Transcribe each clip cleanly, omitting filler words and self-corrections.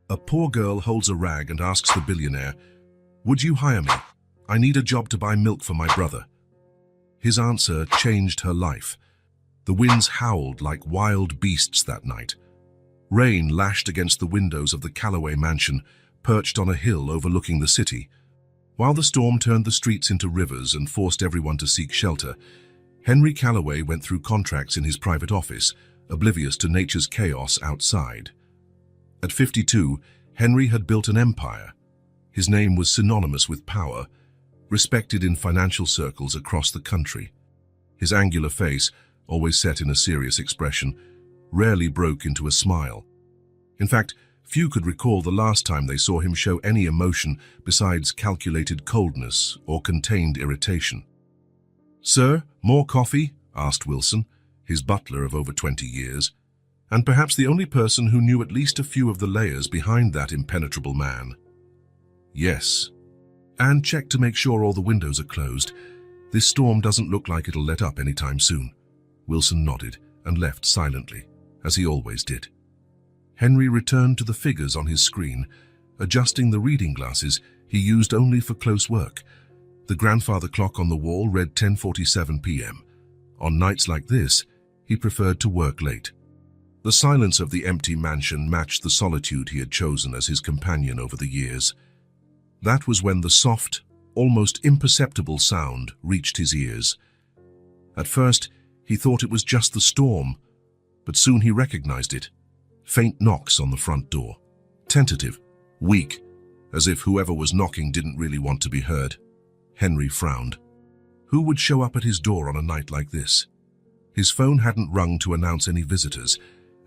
A poor girl holds a rag and asks the billionaire, "Would you hire me? I need a job to buy milk for my brother." His answer changed her life. The winds howled like wild beasts that night. Rain lashed against the windows of the Calloway mansion, perched on a hill overlooking the city. While the storm turned the streets into rivers and forced everyone to seek shelter, Henry Calloway went through contracts in his private office, oblivious to nature's chaos outside. At 52, Henry had built an empire. His name was synonymous with power, respected in financial circles across the country. His angular face, always set in a serious expression, rarely broke into a smile. In fact, few could recall the last time they saw him show any emotion besides calculated coldness or contained irritation. "Sir, more coffee?" asked Wilson, his butler of over 20 years, and perhaps the only person who knew at least a few of the layers behind that impenetrable man. "Yes. And check to make sure all the windows are closed. This storm doesn't look like it'll let up anytime soon." Wilson nodded and left silently, as he always did. Henry returned to the figures on his screen, adjusting the reading glasses he used only for close work. The grandfather clock on the wall read 10:47 p.m. On nights like this, he preferred to work late. The silence of the empty mansion matched the solitude he had chosen as his companion over the years. That was when the soft, almost imperceptible sound reached his ears. At first, he thought it was just the storm, but soon he recognized it. Faint knocks on the front door. Tentative, weak, as if whoever was knocking didn't really want to be heard. Henry frowned. Who would show up at his door on a night like this? His phone hadn't rung to announce any visitors,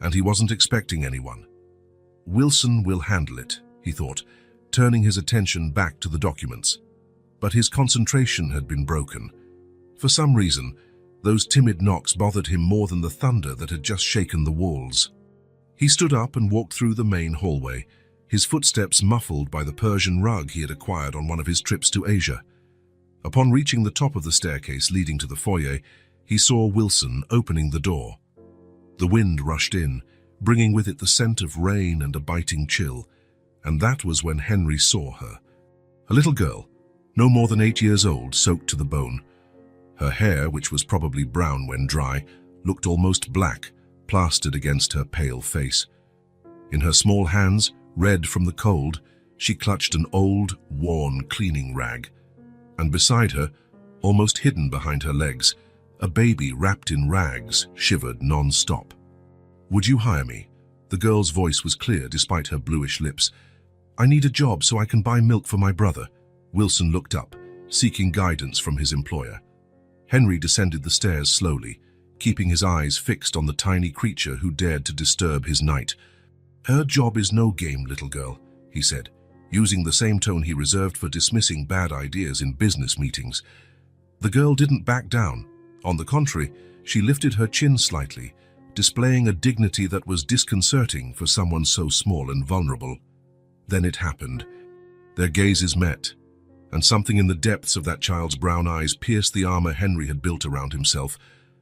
and he wasn't expecting anyone. Wilson will handle it, he thought, turning his attention back to the documents. But his concentration had been broken. For some reason, those timid knocks bothered him more than the thunder that had just shaken the walls. He stood up and walked through the main hallway, his footsteps muffled by the Persian rug he had acquired on one of his trips to Asia. Upon reaching the top of the staircase leading to the foyer, he saw Wilson opening the door. The wind rushed in, bringing with it the scent of rain and a biting chill, and that was when Henry saw her. A little girl, no more than 8 years old, soaked to the bone. Her hair, which was probably brown when dry, looked almost black, plastered against her pale face. In her small hands, red from the cold, she clutched an old, worn cleaning rag. And beside her, almost hidden behind her legs, a baby wrapped in rags shivered non-stop. "Would you hire me?" The girl's voice was clear despite her bluish lips. "I need a job so I can buy milk for my brother." Wilson looked up, seeking guidance from his employer. Henry descended the stairs slowly, keeping his eyes fixed on the tiny creature who dared to disturb his night. "Her job is no game, little girl," he said, using the same tone he reserved for dismissing bad ideas in business meetings. The girl didn't back down. On the contrary, she lifted her chin slightly, displaying a dignity that was disconcerting for someone so small and vulnerable. Then it happened. Their gazes met, and something in the depths of that child's brown eyes pierced the armor Henry had built around himself.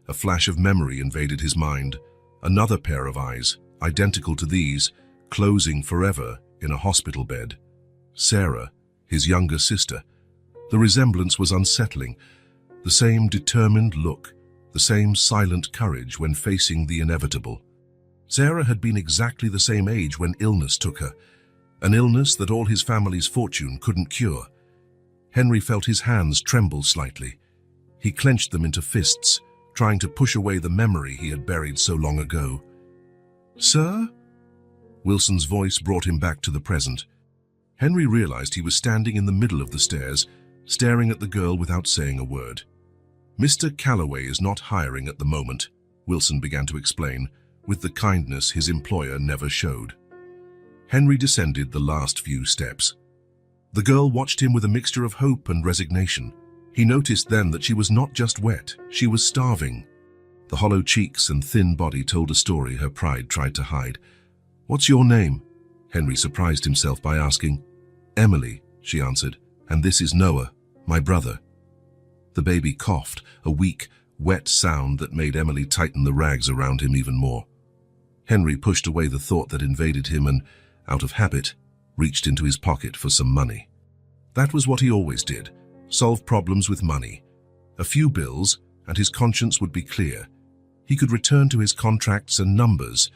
A flash of memory invaded his mind. Another pair of eyes, identical to these, closing forever in a hospital bed. Sarah, his younger sister. The resemblance was unsettling. The same determined look, the same silent courage when facing the inevitable. Sarah had been exactly the same age when illness took her, an illness that all his family's fortune couldn't cure. Henry felt his hands tremble slightly. He clenched them into fists, trying to push away the memory he had buried so long ago. "Sir?" Wilson's voice brought him back to the present. Henry realized he was standing in the middle of the stairs, staring at the girl without saying a word. "Mr. Calloway is not hiring at the moment," Wilson began to explain, with the kindness his employer never showed. Henry descended the last few steps. The girl watched him with a mixture of hope and resignation. He noticed then that she was not just wet, she was starving. The hollow cheeks and thin body told a story her pride tried to hide. "What's your name?" Henry surprised himself by asking. "Emily," she answered, "and this is Noah, my brother." The baby coughed, a weak, wet sound that made Emily tighten the rags around him even more. Henry pushed away the thought that invaded him and out of habit, reached into his pocket for some money. That was what he always did, solve problems with money. A few bills, and his conscience would be clear. He could return to his contracts and numbers,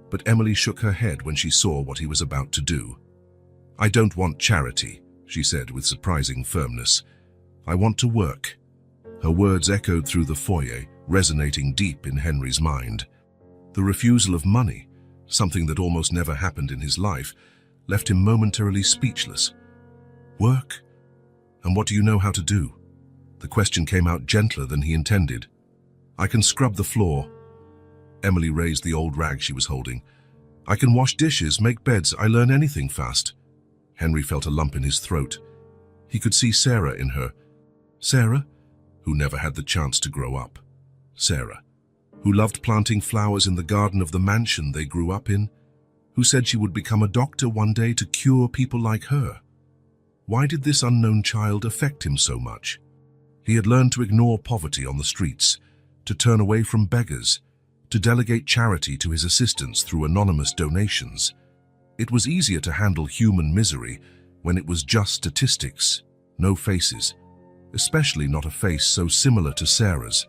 but Emily shook her head when she saw what he was about to do. "I don't want charity," she said with surprising firmness. "I want to work." Her words echoed through the foyer, resonating deep in Henry's mind. The refusal of money, something that almost never happened in his life, left him momentarily speechless. "Work? And what do you know how to do?" The question came out gentler than he intended. "I can scrub the floor." Emily raised the old rag she was holding. "I can wash dishes, make beds, I learn anything fast." Henry felt a lump in his throat. He could see Sarah in her. Sarah, who never had the chance to grow up. Sarah, who loved planting flowers in the garden of the mansion they grew up in, who said she would become a doctor one day to cure people like her. Why did this unknown child affect him so much? He had learned to ignore poverty on the streets, to turn away from beggars, to delegate charity to his assistants through anonymous donations. It was easier to handle human misery when it was just statistics, no faces, especially not a face so similar to Sarah's.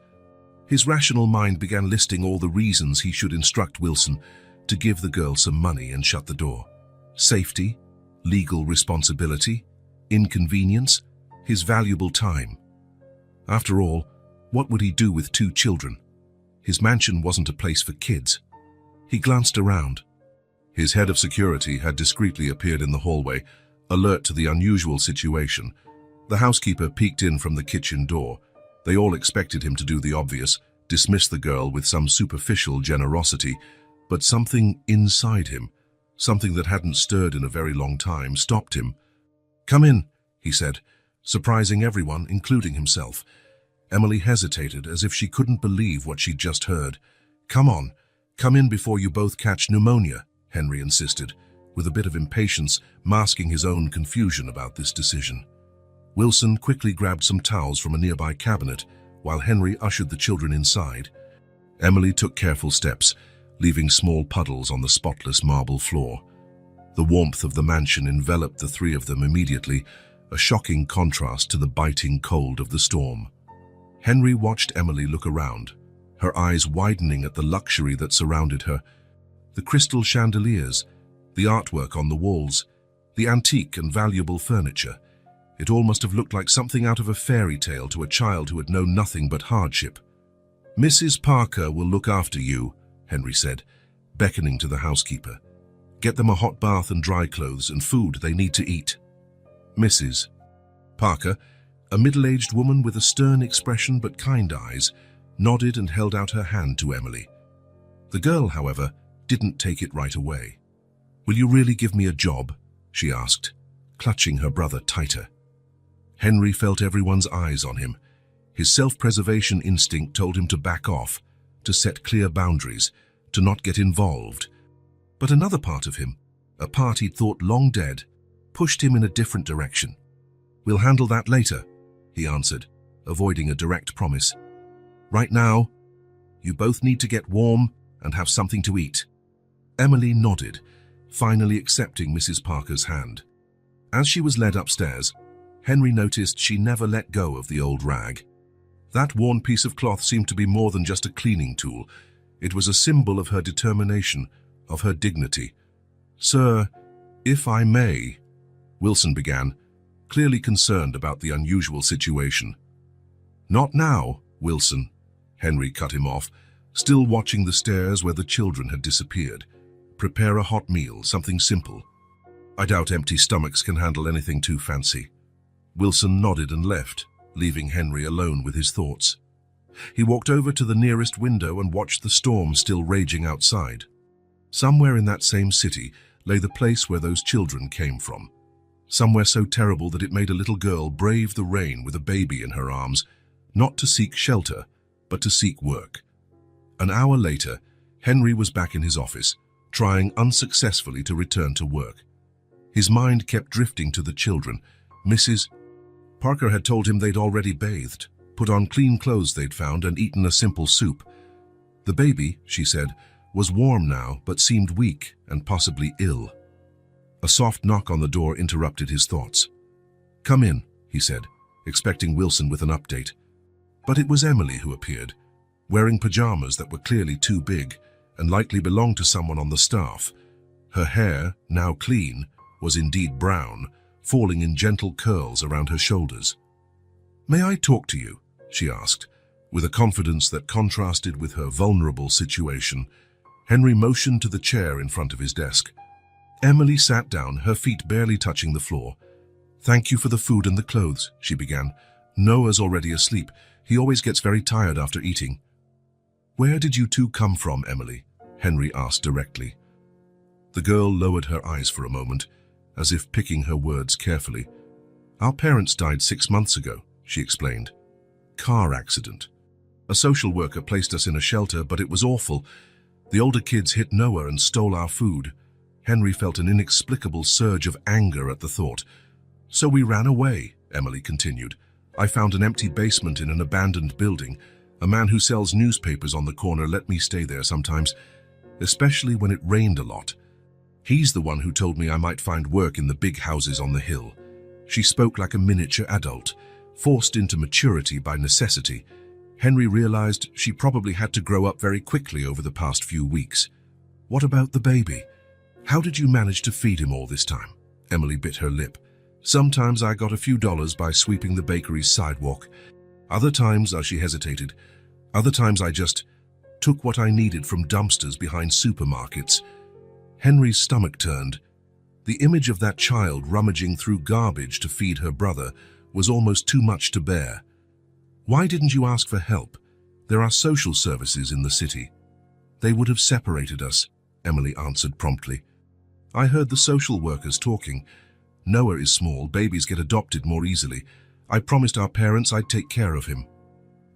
His rational mind began listing all the reasons he should instruct Wilson to give the girl some money and shut the door. Safety, legal responsibility, inconvenience, his valuable time. After all, what would he do with 2 children? His mansion wasn't a place for kids. He glanced around. His head of security had discreetly appeared in the hallway, alert to the unusual situation. The housekeeper peeked in from the kitchen door. They all expected him to do the obvious, dismiss the girl with some superficial generosity, but something inside him, something that hadn't stirred in a very long time, stopped him. "Come in," he said, surprising everyone, including himself. Emily hesitated as if she couldn't believe what she'd just heard. "Come on, come in before you both catch pneumonia," Henry insisted, with a bit of impatience masking his own confusion about this decision. Wilson quickly grabbed some towels from a nearby cabinet, while Henry ushered the children inside. Emily took careful steps, leaving small puddles on the spotless marble floor. The warmth of the mansion enveloped the 3 of them immediately, a shocking contrast to the biting cold of the storm. Henry watched Emily look around, her eyes widening at the luxury that surrounded her. The crystal chandeliers, the artwork on the walls, the antique and valuable furniture. It all must have looked like something out of a fairy tale to a child who had known nothing but hardship. "Mrs. Parker will look after you," Henry said, beckoning to the housekeeper. "Get them a hot bath and dry clothes and food they need to eat." Mrs. Parker, a middle-aged woman with a stern expression but kind eyes, nodded and held out her hand to Emily. The girl, however, didn't take it right away. "Will you really give me a job?" she asked, clutching her brother tighter. Henry felt everyone's eyes on him. His self-preservation instinct told him to back off, to set clear boundaries, to not get involved. But another part of him, a part he'd thought long dead, pushed him in a different direction. "We'll handle that later," he answered, avoiding a direct promise. "Right now, you both need to get warm and have something to eat." Emily nodded, finally accepting Mrs. Parker's hand. As she was led upstairs, Henry noticed she never let go of the old rag. That worn piece of cloth seemed to be more than just a cleaning tool. It was a symbol of her determination, of her dignity. "Sir, if I may," Wilson began, clearly concerned about the unusual situation. "Not now, Wilson," Henry cut him off, still watching the stairs where the children had disappeared. "Prepare a hot meal, something simple. I doubt empty stomachs can handle anything too fancy." Wilson nodded and left, leaving Henry alone with his thoughts. He walked over to the nearest window and watched the storm still raging outside. Somewhere in that same city lay the place where those children came from. Somewhere so terrible that it made a little girl brave the rain with a baby in her arms, not to seek shelter, but to seek work. An hour later, Henry was back in his office, trying unsuccessfully to return to work. His mind kept drifting to the children. Mrs. Parker had told him they'd already bathed, put on clean clothes they'd found, and eaten a simple soup. The baby, she said, was warm now but seemed weak and possibly ill. A soft knock on the door interrupted his thoughts. "Come in," he said, expecting Wilson with an update. But it was Emily who appeared, wearing pajamas that were clearly too big and likely belonged to someone on the staff. Her hair, now clean, was indeed brown, falling in gentle curls around her shoulders. "May I talk to you?" she asked, with a confidence that contrasted with her vulnerable situation. Henry motioned to the chair in front of his desk. Emily sat down, her feet barely touching the floor. "Thank you for the food and the clothes," she began. "Noah's already asleep. He always gets very tired after eating." "Where did you two come from, Emily?" Henry asked directly. The girl lowered her eyes for a moment, as if picking her words carefully. "Our parents died 6 months ago," she explained. "Car accident. A social worker placed us in a shelter, but it was awful. The older kids hit Noah and stole our food." Henry felt an inexplicable surge of anger at the thought. "So we ran away," Emily continued. "I found an empty basement in an abandoned building. A man who sells newspapers on the corner let me stay there sometimes, especially when it rained a lot. He's the one who told me I might find work in the big houses on the hill." She spoke like a miniature adult, forced into maturity by necessity. Henry realized she probably had to grow up very quickly over the past few weeks. "What about the baby? How did you manage to feed him all this time?" Emily bit her lip. "Sometimes I got a few dollars by sweeping the bakery's sidewalk. Other times," she hesitated, "other times I just took what I needed from dumpsters behind supermarkets." Henry's stomach turned. The image of that child rummaging through garbage to feed her brother was almost too much to bear. "Why didn't you ask for help? There are social services in the city." "They would have separated us," Emily answered promptly. "I heard the social workers talking. Noah is small, babies get adopted more easily. I promised our parents I'd take care of him."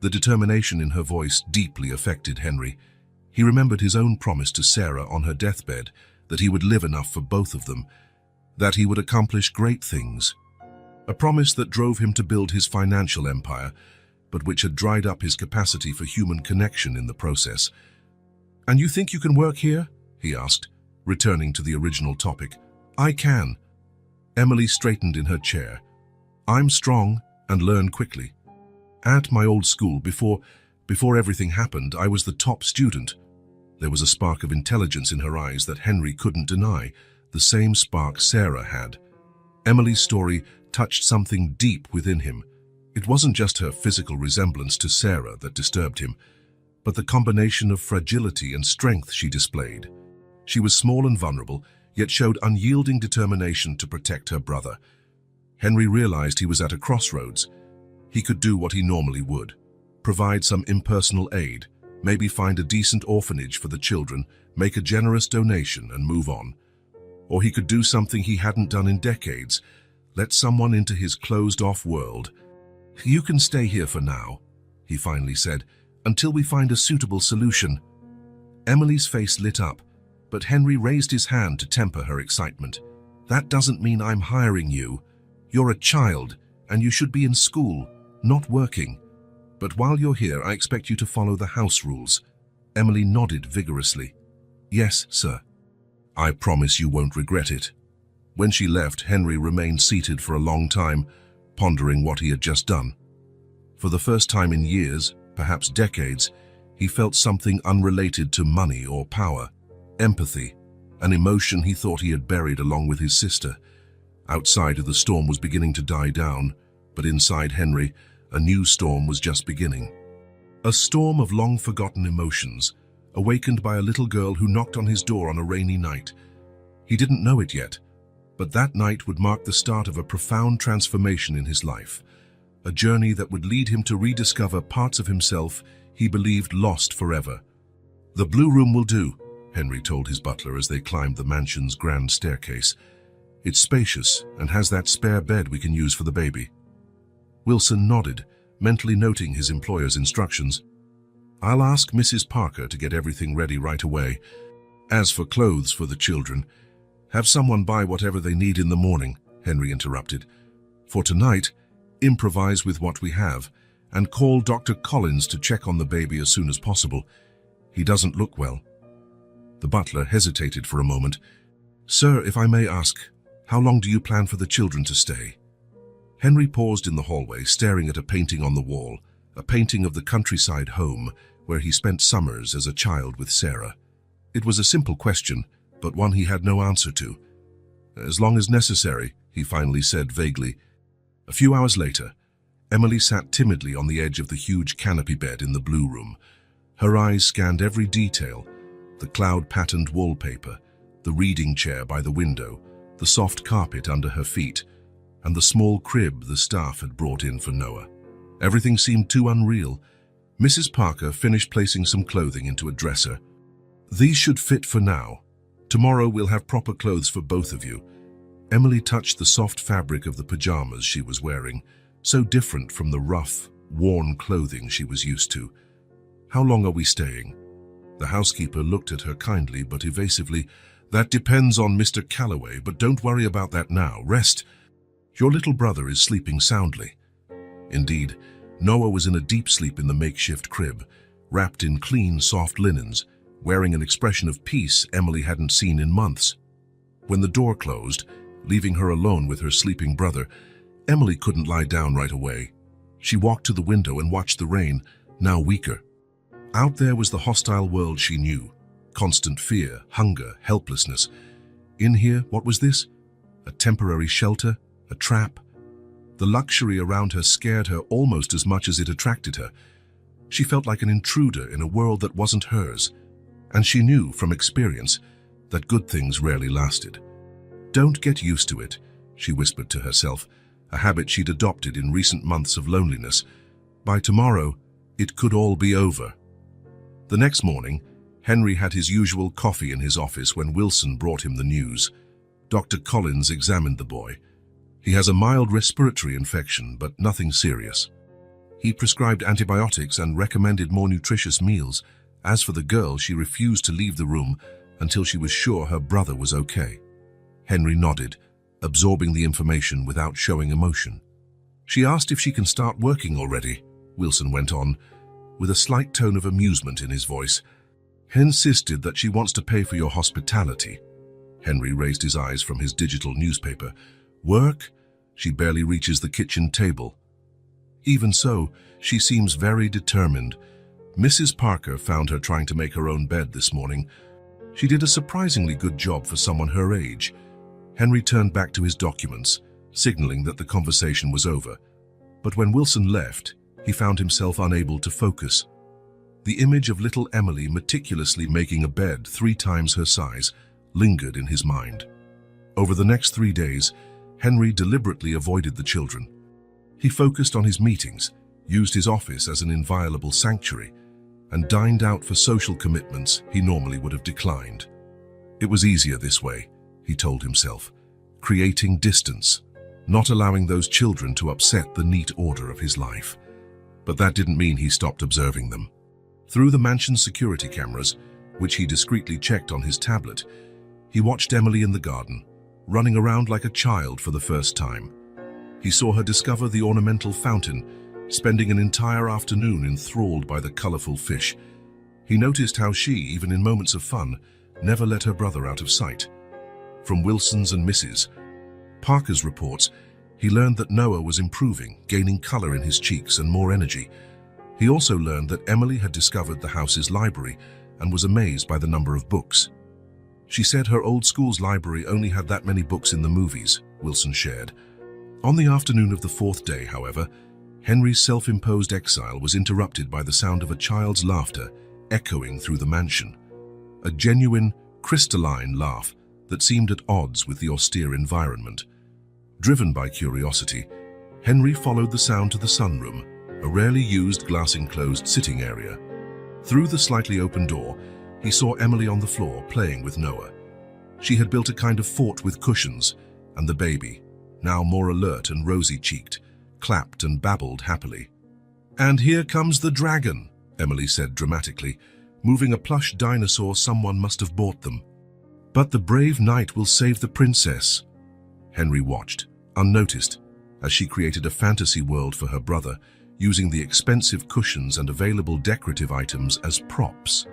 The determination in her voice deeply affected Henry. He remembered his own promise to Sarah on her deathbed, that he would live enough for both of them, that he would accomplish great things. A promise that drove him to build his financial empire, but which had dried up his capacity for human connection in the process. "And you think you can work here?" he asked, returning to the original topic. "I can." Emily straightened in her chair. "I'm strong and learn quickly. At my old school, before everything happened, I was the top student." There was a spark of intelligence in her eyes that Henry couldn't deny, the same spark Sarah had. Emily's story touched something deep within him. It wasn't just her physical resemblance to Sarah that disturbed him, but the combination of fragility and strength she displayed. She was small and vulnerable, yet showed unyielding determination to protect her brother. Henry realized he was at a crossroads. He could do what he normally would: provide some impersonal aid, maybe find a decent orphanage for the children, make a generous donation and move on. Or he could do something he hadn't done in decades: let someone into his closed-off world. "You can stay here for now," he finally said, "until we find a suitable solution." Emily's face lit up, but Henry raised his hand to temper her excitement. "That doesn't mean I'm hiring you. You're a child, and you should be in school, not working. But while you're here, I expect you to follow the house rules." Emily nodded vigorously. "Yes, sir." "I promise you won't regret it." When she left, Henry remained seated for a long time, pondering what he had just done. For the first time in years, perhaps decades, he felt something unrelated to money or power: empathy, an emotion he thought he had buried along with his sister. Outside, the storm was beginning to die down, but inside Henry, a new storm was just beginning. A storm of long-forgotten emotions, awakened by a little girl who knocked on his door on a rainy night. He didn't know it yet, but that night would mark the start of a profound transformation in his life, a journey that would lead him to rediscover parts of himself he believed lost forever. "The blue room will do," Henry told his butler as they climbed the mansion's grand staircase. "It's spacious and has that spare bed we can use for the baby." Wilson nodded, mentally noting his employer's instructions. "I'll ask Mrs. Parker to get everything ready right away. As for clothes for the children, have someone buy whatever they need in the morning," Henry interrupted. "For tonight, improvise with what we have, and call Dr. Collins to check on the baby as soon as possible. He doesn't look well." The butler hesitated for a moment. "Sir, if I may ask, How long do you plan for the children to stay? Henry paused in the hallway, staring at a painting on the wall, a painting of the countryside home where he spent summers as a child with Sarah. It was a simple question, but one he had no answer to. As long as necessary, he finally said vaguely. A few hours later, Emily sat timidly on the edge of the huge canopy bed in the blue room. Her eyes scanned every detail: the cloud-patterned wallpaper, the reading chair by the window, the soft carpet under her feet, and the small crib the staff had brought in for Noah. Everything seemed too unreal. Mrs. Parker finished placing some clothing into a dresser. These should fit for now. Tomorrow we'll have proper clothes for both of you. Emily touched the soft fabric of the pajamas she was wearing, so different from the rough, worn clothing she was used to. How long are we staying? The housekeeper looked at her kindly but evasively. That depends on Mr. Calloway, but don't worry about that now. Rest. Your little brother is sleeping soundly. Indeed, Noah was in a deep sleep in the makeshift crib, wrapped in clean, soft linens, wearing an expression of peace Emily hadn't seen in months. When the door closed, leaving her alone with her sleeping brother, Emily couldn't lie down right away. She walked to the window and watched the rain, now weaker. Out there was the hostile world she knew. Constant fear, hunger, helplessness. In here, what was this? A temporary shelter? A trap? The luxury around her scared her almost as much as it attracted her. She felt like an intruder in a world that wasn't hers, and she knew from experience that good things rarely lasted. Don't get used to it, she whispered to herself, a habit she'd adopted in recent months of loneliness. By tomorrow, it could all be over. The next morning, Henry had his usual coffee in his office when Wilson brought him the news. Dr. Collins examined the boy. He has a mild respiratory infection, but nothing serious. He prescribed antibiotics and recommended more nutritious meals. As for the girl, she refused to leave the room until she was sure her brother was okay. Henry nodded, absorbing the information without showing emotion. She asked if she can start working already, Wilson went on, with a slight tone of amusement in his voice. He insisted that she wants to pay for your hospitality. Henry raised his eyes from his digital newspaper. Work? She barely reaches the kitchen table. Even so, she seems very determined. Mrs. Parker found her trying to make her own bed this morning. She did a surprisingly good job for someone her age. Henry turned back to his documents, signaling that the conversation was over. But when Wilson left, he found himself unable to focus. The image of little Emily meticulously making a bed 3 times her size lingered in his mind. Over the next 3 days, Henry deliberately avoided the children. He focused on his meetings, used his office as an inviolable sanctuary, and dined out for social commitments he normally would have declined. It was easier this way, he told himself, creating distance, not allowing those children to upset the neat order of his life. But that didn't mean he stopped observing them. Through the mansion's security cameras, which he discreetly checked on his tablet, he watched Emily in the garden, running around like a child for the first time. He saw her discover the ornamental fountain, spending an entire afternoon enthralled by the colorful fish. He noticed how she, even in moments of fun, never let her brother out of sight. From Wilson's and Mrs. Parker's reports, he learned that Noah was improving, gaining color in his cheeks and more energy. He also learned that Emily had discovered the house's library and was amazed by the number of books. She said her old school's library only had that many books in the movies, Wilson shared. On the afternoon of the 4th day, however, Henry's self-imposed exile was interrupted by the sound of a child's laughter echoing through the mansion. A genuine, crystalline laugh that seemed at odds with the austere environment. Driven by curiosity, Henry followed the sound to the sunroom, a rarely used glass-enclosed sitting area. Through the slightly open door, he saw Emily on the floor playing with Noah. She had built a kind of fort with cushions, and the baby, now more alert and rosy-cheeked, clapped and babbled happily. "And here comes the dragon," Emily said dramatically, moving a plush dinosaur someone must have bought them. "But the brave knight will save the princess." Henry watched, unnoticed, as she created a fantasy world for her brother, using the expensive cushions and available decorative items as props.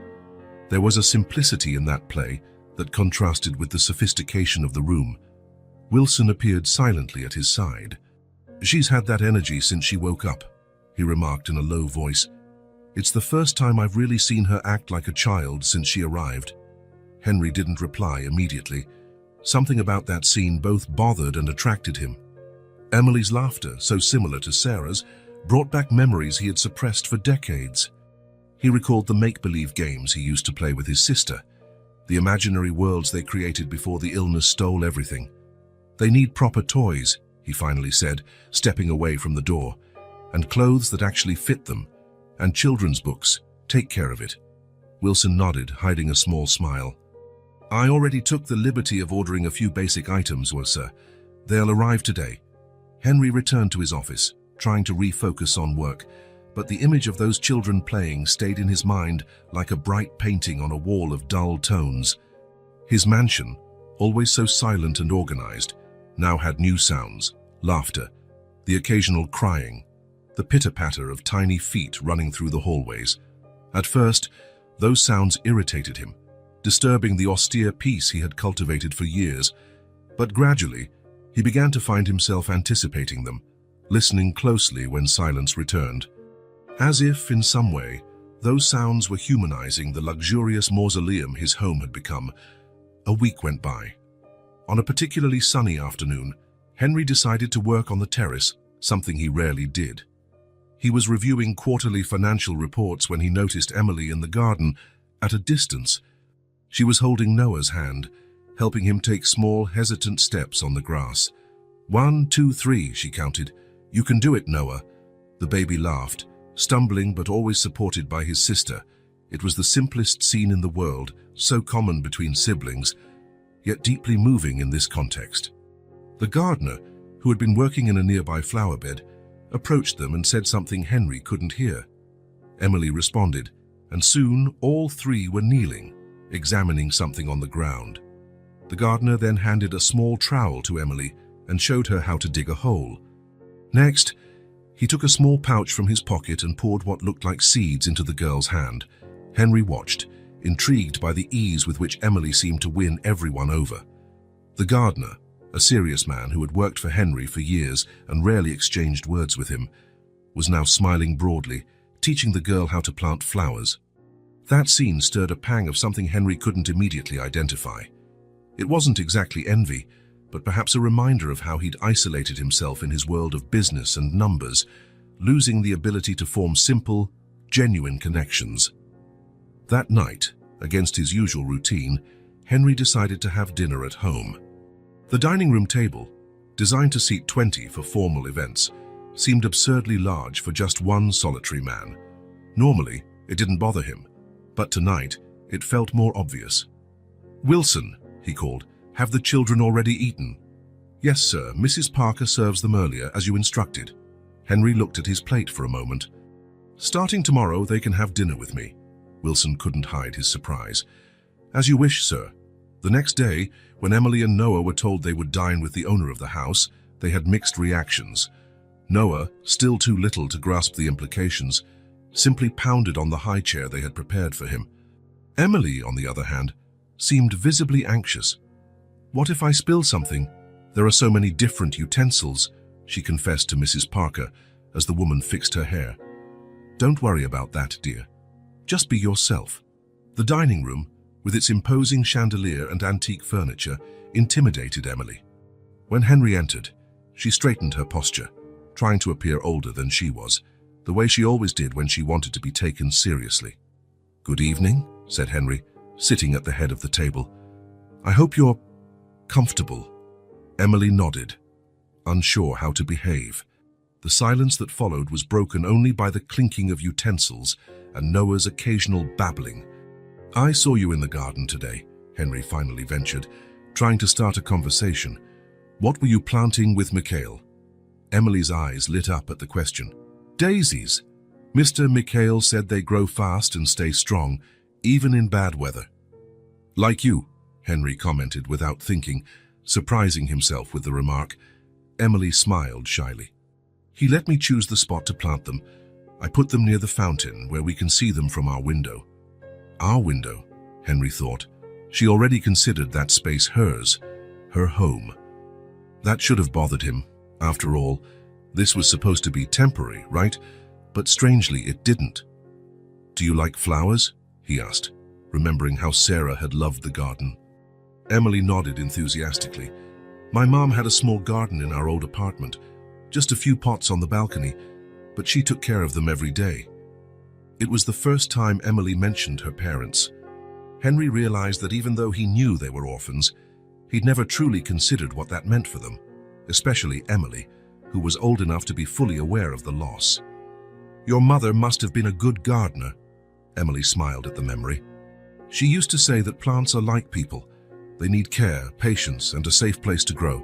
There was a simplicity in that play that contrasted with the sophistication of the room. Wilson appeared silently at his side. "She's had that energy since she woke up," he remarked in a low voice. "It's the first time I've really seen her act like a child since she arrived." Henry didn't reply immediately. Something about that scene both bothered and attracted him. Emily's laughter, so similar to Sarah's, brought back memories he had suppressed for decades. He recalled the make-believe games he used to play with his sister, the imaginary worlds they created before the illness stole everything. "They need proper toys," he finally said, stepping away from the door, "and clothes that actually fit them, and children's books. Take care of it." Wilson nodded, hiding a small smile. "I already took the liberty of ordering a few basic items, sir. They'll arrive today." Henry returned to his office, trying to refocus on work, but the image of those children playing stayed in his mind like a bright painting on a wall of dull tones. His mansion, always so silent and organized, now had new sounds: laughter, the occasional crying, the pitter-patter of tiny feet running through the hallways. At first, those sounds irritated him, disturbing the austere peace he had cultivated for years, but gradually, he began to find himself anticipating them, listening closely when silence returned. As if, in some way, those sounds were humanizing the luxurious mausoleum his home had become. A week went by. On a particularly sunny afternoon, Henry decided to work on the terrace, something he rarely did. He was reviewing quarterly financial reports when he noticed Emily in the garden, at a distance. She was holding Noah's hand, helping him take small, hesitant steps on the grass. 1, 2, 3, she counted. "You can do it, Noah." The baby laughed, stumbling but always supported by his sister. It was the simplest scene in the world, so common between siblings, yet deeply moving in this context. The gardener, who had been working in a nearby flower bed, approached them and said something Henry couldn't hear. Emily responded, and soon all three were kneeling, examining something on the ground. The gardener then handed a small trowel to Emily and showed her how to dig a hole. Next, he took a small pouch from his pocket and poured what looked like seeds into the girl's hand. Henry watched, intrigued by the ease with which Emily seemed to win everyone over. The gardener, a serious man who had worked for Henry for years and rarely exchanged words with him, was now smiling broadly, teaching the girl how to plant flowers. That scene stirred a pang of something Henry couldn't immediately identify. It wasn't exactly envy, but perhaps a reminder of how he'd isolated himself in his world of business and numbers, losing the ability to form simple, genuine connections. That night, against his usual routine, Henry decided to have dinner at home. The dining room table, designed to seat 20 for formal events, seemed absurdly large for just one solitary man. Normally, it didn't bother him, but tonight, it felt more obvious. "Wilson," he called, "have the children already eaten?" "Yes, sir. Mrs. Parker serves them earlier, as you instructed." Henry looked at his plate for a moment. "Starting tomorrow, they can have dinner with me." Wilson couldn't hide his surprise. "As you wish, sir." The next day, when Emily and Noah were told they would dine with the owner of the house, they had mixed reactions. Noah, still too little to grasp the implications, simply pounded on the high chair they had prepared for him. Emily, on the other hand, seemed visibly anxious. "What if I spill something? There are so many different utensils," she confessed to Mrs. Parker as the woman fixed her hair. "Don't worry about that, dear. Just be yourself." The dining room, with its imposing chandelier and antique furniture, intimidated Emily. When Henry entered, she straightened her posture, trying to appear older than she was, the way she always did when she wanted to be taken seriously. "Good evening," said Henry, sitting at the head of the table. "I hope you're comfortable." Emily nodded, unsure how to behave. The silence that followed was broken only by the clinking of utensils and Noah's occasional babbling. "I saw you in the garden today," Henry finally ventured, trying to start a conversation. "What were you planting with Mikhail?" Emily's eyes lit up at the question. "Daisies. Mr. Mikhail said they grow fast and stay strong, even in bad weather." "Like you," Henry commented without thinking, surprising himself with the remark. Emily smiled shyly. "He let me choose the spot to plant them. I put them near the fountain, where we can see them from our window." Our window, Henry thought. She already considered that space hers, her home. That should have bothered him. After all, this was supposed to be temporary, right? But strangely, it didn't. "Do you like flowers?" he asked, remembering how Sarah had loved the garden. Emily nodded enthusiastically. "My mom had a small garden in our old apartment, just a few pots on the balcony, but she took care of them every day." It was the first time Emily mentioned her parents. Henry realized that even though he knew they were orphans, he'd never truly considered what that meant for them, especially Emily, who was old enough to be fully aware of the loss. "Your mother must have been a good gardener," Emily smiled at the memory. "She used to say that plants are like people. They need care, patience, and a safe place to grow."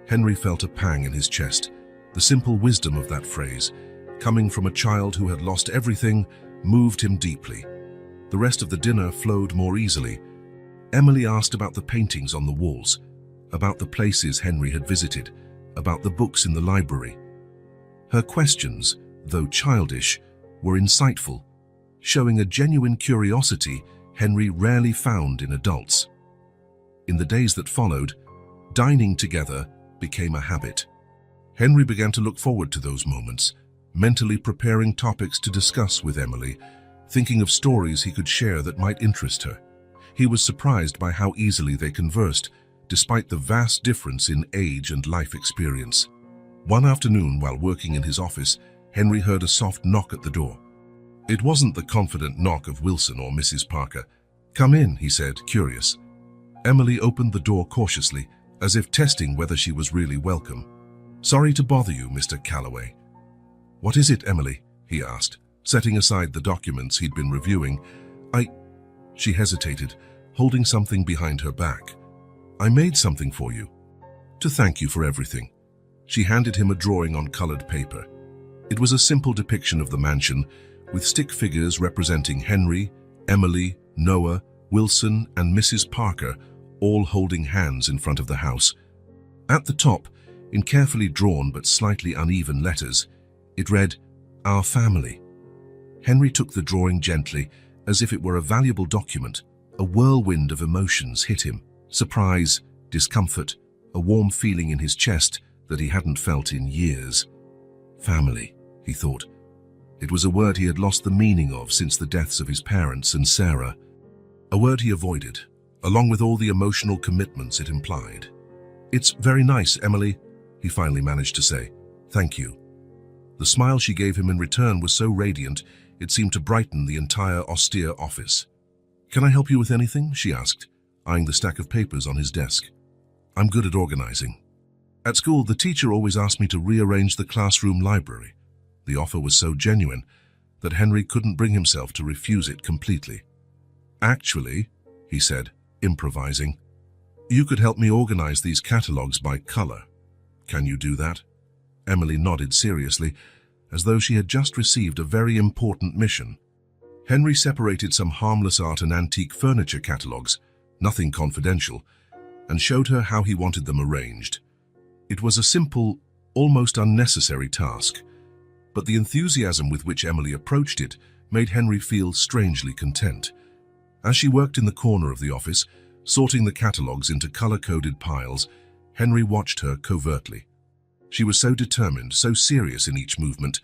Henry felt a pang in his chest. The simple wisdom of that phrase, coming from a child who had lost everything, moved him deeply. The rest of the dinner flowed more easily. Emily asked about the paintings on the walls, about the places Henry had visited, about the books in the library. Her questions, though childish, were insightful, showing a genuine curiosity Henry rarely found in adults. In the days that followed, dining together became a habit. Henry began to look forward to those moments, mentally preparing topics to discuss with Emily, thinking of stories he could share that might interest her. He was surprised by how easily they conversed, despite the vast difference in age and life experience. One afternoon, while working in his office, Henry heard a soft knock at the door. It wasn't the confident knock of Wilson or Mrs. Parker. "Come in," he said, curious. Emily opened the door cautiously, as if testing whether she was really welcome. "Sorry to bother you, Mr. Calloway." "What is it, Emily?" he asked, setting aside the documents he'd been reviewing. She hesitated, holding something behind her back. "I made something for you. To thank you for everything." She handed him a drawing on colored paper. It was a simple depiction of the mansion, with stick figures representing Henry, Emily, Noah, Wilson, and Mrs. Parker, all holding hands in front of the house. At the top, in carefully drawn but slightly uneven letters, it read, "Our family." Henry took the drawing gently, as if it were a valuable document. A whirlwind of emotions hit him. Surprise, discomfort, a warm feeling in his chest that he hadn't felt in years. Family, he thought. It was a word he had lost the meaning of since the deaths of his parents and Sarah. A word he avoided, along with all the emotional commitments it implied. "It's very nice, Emily," he finally managed to say. "Thank you." The smile she gave him in return was so radiant, it seemed to brighten the entire austere office. "Can I help you with anything?" she asked, eyeing the stack of papers on his desk. "I'm good at organizing. At school, the teacher always asked me to rearrange the classroom library." The offer was so genuine that Henry couldn't bring himself to refuse it completely. "Actually," he said, improvising, "you could help me organize these catalogs by color. Can you do that?" Emily nodded seriously, as though she had just received a very important mission. Henry separated some harmless art and antique furniture catalogs, nothing confidential, and showed her how he wanted them arranged. It was a simple, almost unnecessary task, but the enthusiasm with which Emily approached it made Henry feel strangely content. As she worked in the corner of the office, sorting the catalogs into color-coded piles, Henry watched her covertly. She was so determined, so serious in each movement.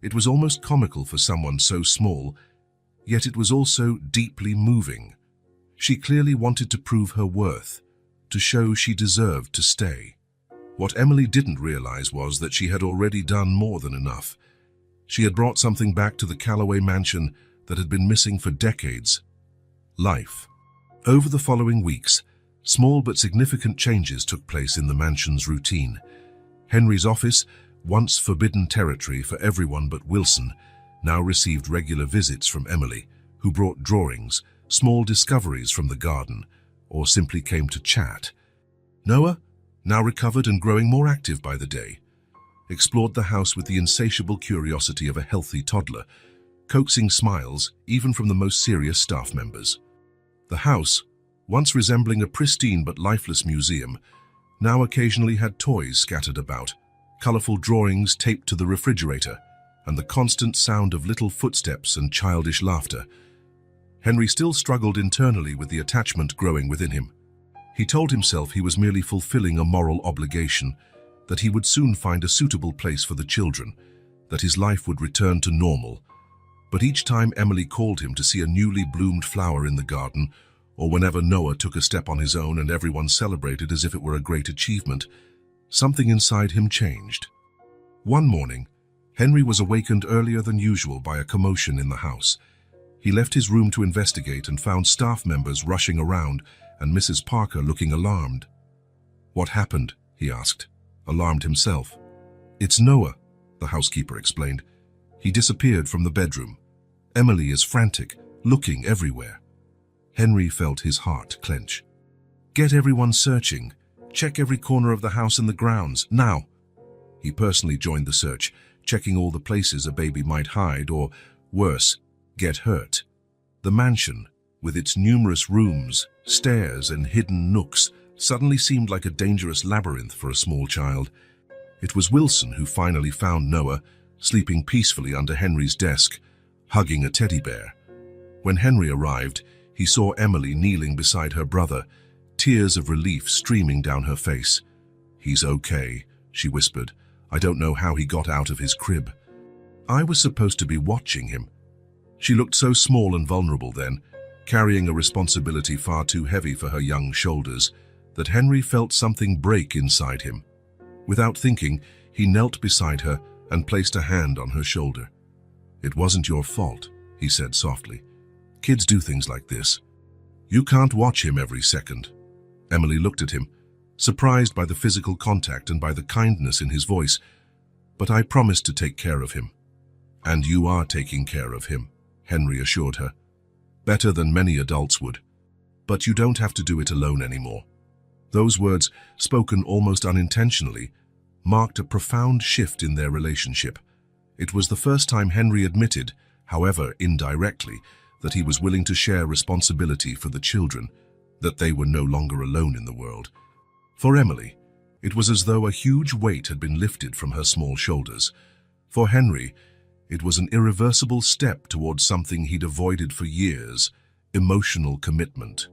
It was almost comical for someone so small, yet it was also deeply moving. She clearly wanted to prove her worth, to show she deserved to stay. What Emily didn't realize was that she had already done more than enough. She had brought something back to the Calloway mansion that had been missing for decades: life. Over the following weeks, small but significant changes took place in the mansion's routine. Henry's office, once forbidden territory for everyone but Wilson, now received regular visits from Emily, who brought drawings, small discoveries from the garden, or simply came to chat. Noah, now recovered and growing more active by the day, explored the house with the insatiable curiosity of a healthy toddler, coaxing smiles even from the most serious staff members. The house, once resembling a pristine but lifeless museum, now occasionally had toys scattered about, colorful drawings taped to the refrigerator, and the constant sound of little footsteps and childish laughter. Henry still struggled internally with the attachment growing within him. He told himself he was merely fulfilling a moral obligation, that he would soon find a suitable place for the children, that his life would return to normal. But each time Emily called him to see a newly bloomed flower in the garden, or whenever Noah took a step on his own and everyone celebrated as if it were a great achievement, something inside him changed. One morning, Henry was awakened earlier than usual by a commotion in the house. He left his room to investigate and found staff members rushing around and Mrs. Parker looking alarmed. "What happened?" he asked, alarmed himself. "It's Noah," the housekeeper explained. "He disappeared from the bedroom. Emily is frantic, looking everywhere." Henry felt his heart clench. "Get everyone searching. Check every corner of the house and the grounds, now." He personally joined the search, checking all the places a baby might hide or, worse, get hurt. The mansion, with its numerous rooms, stairs, and hidden nooks, suddenly seemed like a dangerous labyrinth for a small child. It was Wilson who finally found Noah, sleeping peacefully under Henry's desk, hugging a teddy bear. When Henry arrived, he saw Emily kneeling beside her brother, tears of relief streaming down her face. "He's okay," she whispered. "I don't know how he got out of his crib. I was supposed to be watching him." She looked so small and vulnerable then, carrying a responsibility far too heavy for her young shoulders, that Henry felt something break inside him. Without thinking, he knelt beside her and placed a hand on her shoulder. "It wasn't your fault," he said softly. "Kids do things like this. You can't watch him every second." Emily looked at him, surprised by the physical contact and by the kindness in his voice. "But I promised to take care of him." "And you are taking care of him," Henry assured her. "Better than many adults would. But you don't have to do it alone anymore." Those words, spoken almost unintentionally, marked a profound shift in their relationship. It was the first time Henry admitted, however indirectly, that he was willing to share responsibility for the children, that they were no longer alone in the world. For Emily, it was as though a huge weight had been lifted from her small shoulders. For Henry, it was an irreversible step towards something he'd avoided for years: emotional commitment.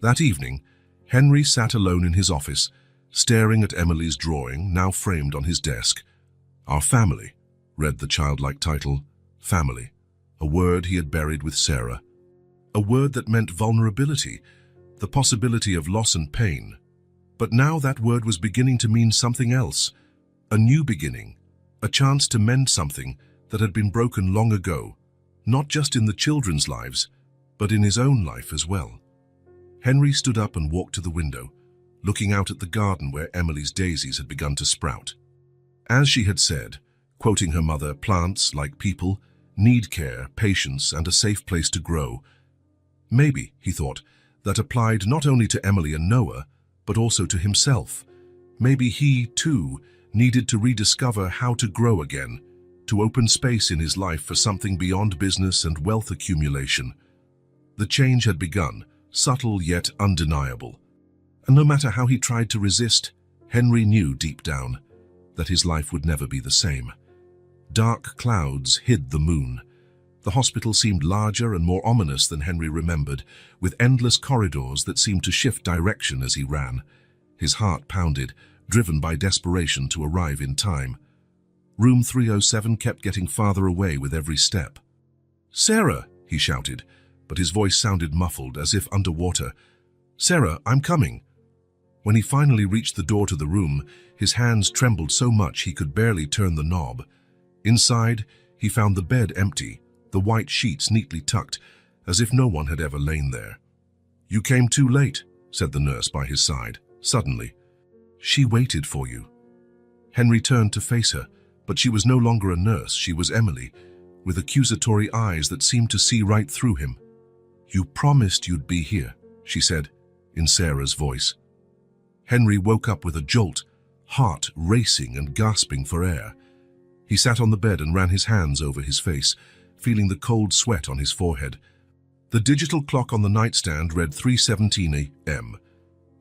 That evening, Henry sat alone in his office, staring at Emily's drawing, now framed on his desk. "Our family," read the childlike title. Family, a word he had buried with Sarah. A word that meant vulnerability, the possibility of loss and pain. But now that word was beginning to mean something else. A new beginning, a chance to mend something that had been broken long ago, not just in the children's lives, but in his own life as well. Henry stood up and walked to the window, looking out at the garden where Emily's daisies had begun to sprout. As she had said, quoting her mother, plants, like people, need care, patience, and a safe place to grow. Maybe, he thought, that applied not only to Emily and Noah, but also to himself. Maybe he, too, needed to rediscover how to grow again, to open space in his life for something beyond business and wealth accumulation. The change had begun, subtle yet undeniable. And no matter how he tried to resist, Henry knew deep down that his life would never be the same. Dark clouds hid the moon. The hospital seemed larger and more ominous than Henry remembered, with endless corridors that seemed to shift direction as he ran. His heart pounded, driven by desperation to arrive in time. Room 307 kept getting farther away with every step. "Sarah!" he shouted, but his voice sounded muffled, as if underwater. "Sarah, I'm coming." When he finally reached the door to the room, his hands trembled so much he could barely turn the knob. Inside, he found the bed empty, the white sheets neatly tucked, as if no one had ever lain there. "You came too late," said the nurse by his side, suddenly. "She waited for you." Henry turned to face her, but she was no longer a nurse, she was Emily, with accusatory eyes that seemed to see right through him. "You promised you'd be here," she said, in Sarah's voice. Henry woke up with a jolt, heart racing and gasping for air. He sat on the bed and ran his hands over his face, feeling the cold sweat on his forehead. The digital clock on the nightstand read 3:17 a.m.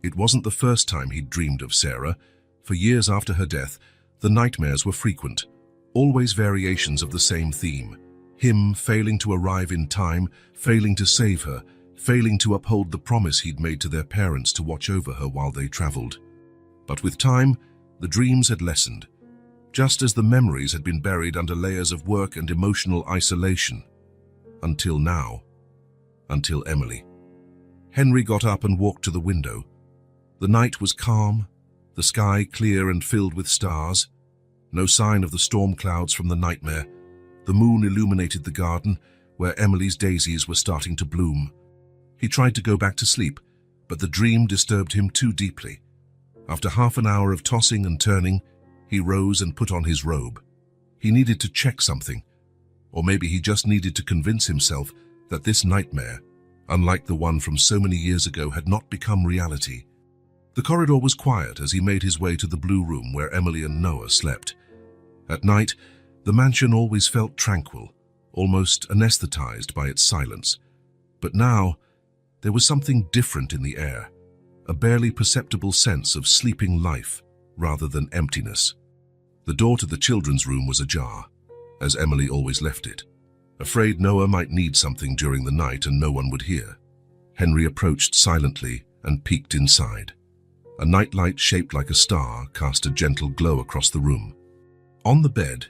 It wasn't the first time he'd dreamed of Sarah. For years after her death, the nightmares were frequent, always variations of the same theme. Him failing to arrive in time, failing to save her, failing to uphold the promise he'd made to their parents to watch over her while they traveled. But with time, the dreams had lessened, just as the memories had been buried under layers of work and emotional isolation. Until now. Until Emily. Henry got up and walked to the window. The night was calm, the sky clear and filled with stars. No sign of the storm clouds from the nightmare. The moon illuminated the garden, where Emily's daisies were starting to bloom. He tried to go back to sleep, but the dream disturbed him too deeply. After half an hour of tossing and turning, he rose and put on his robe. He needed to check something, or maybe he just needed to convince himself that this nightmare, unlike the one from so many years ago, had not become reality. The corridor was quiet as he made his way to the blue room where Emily and Noah slept. At night, the mansion always felt tranquil, almost anesthetized by its silence. But now, there was something different in the air, a barely perceptible sense of sleeping life rather than emptiness. The door to the children's room was ajar, as Emily always left it, afraid Noah might need something during the night and no one would hear. Henry approached silently and peeked inside. A nightlight shaped like a star cast a gentle glow across the room. On the bed,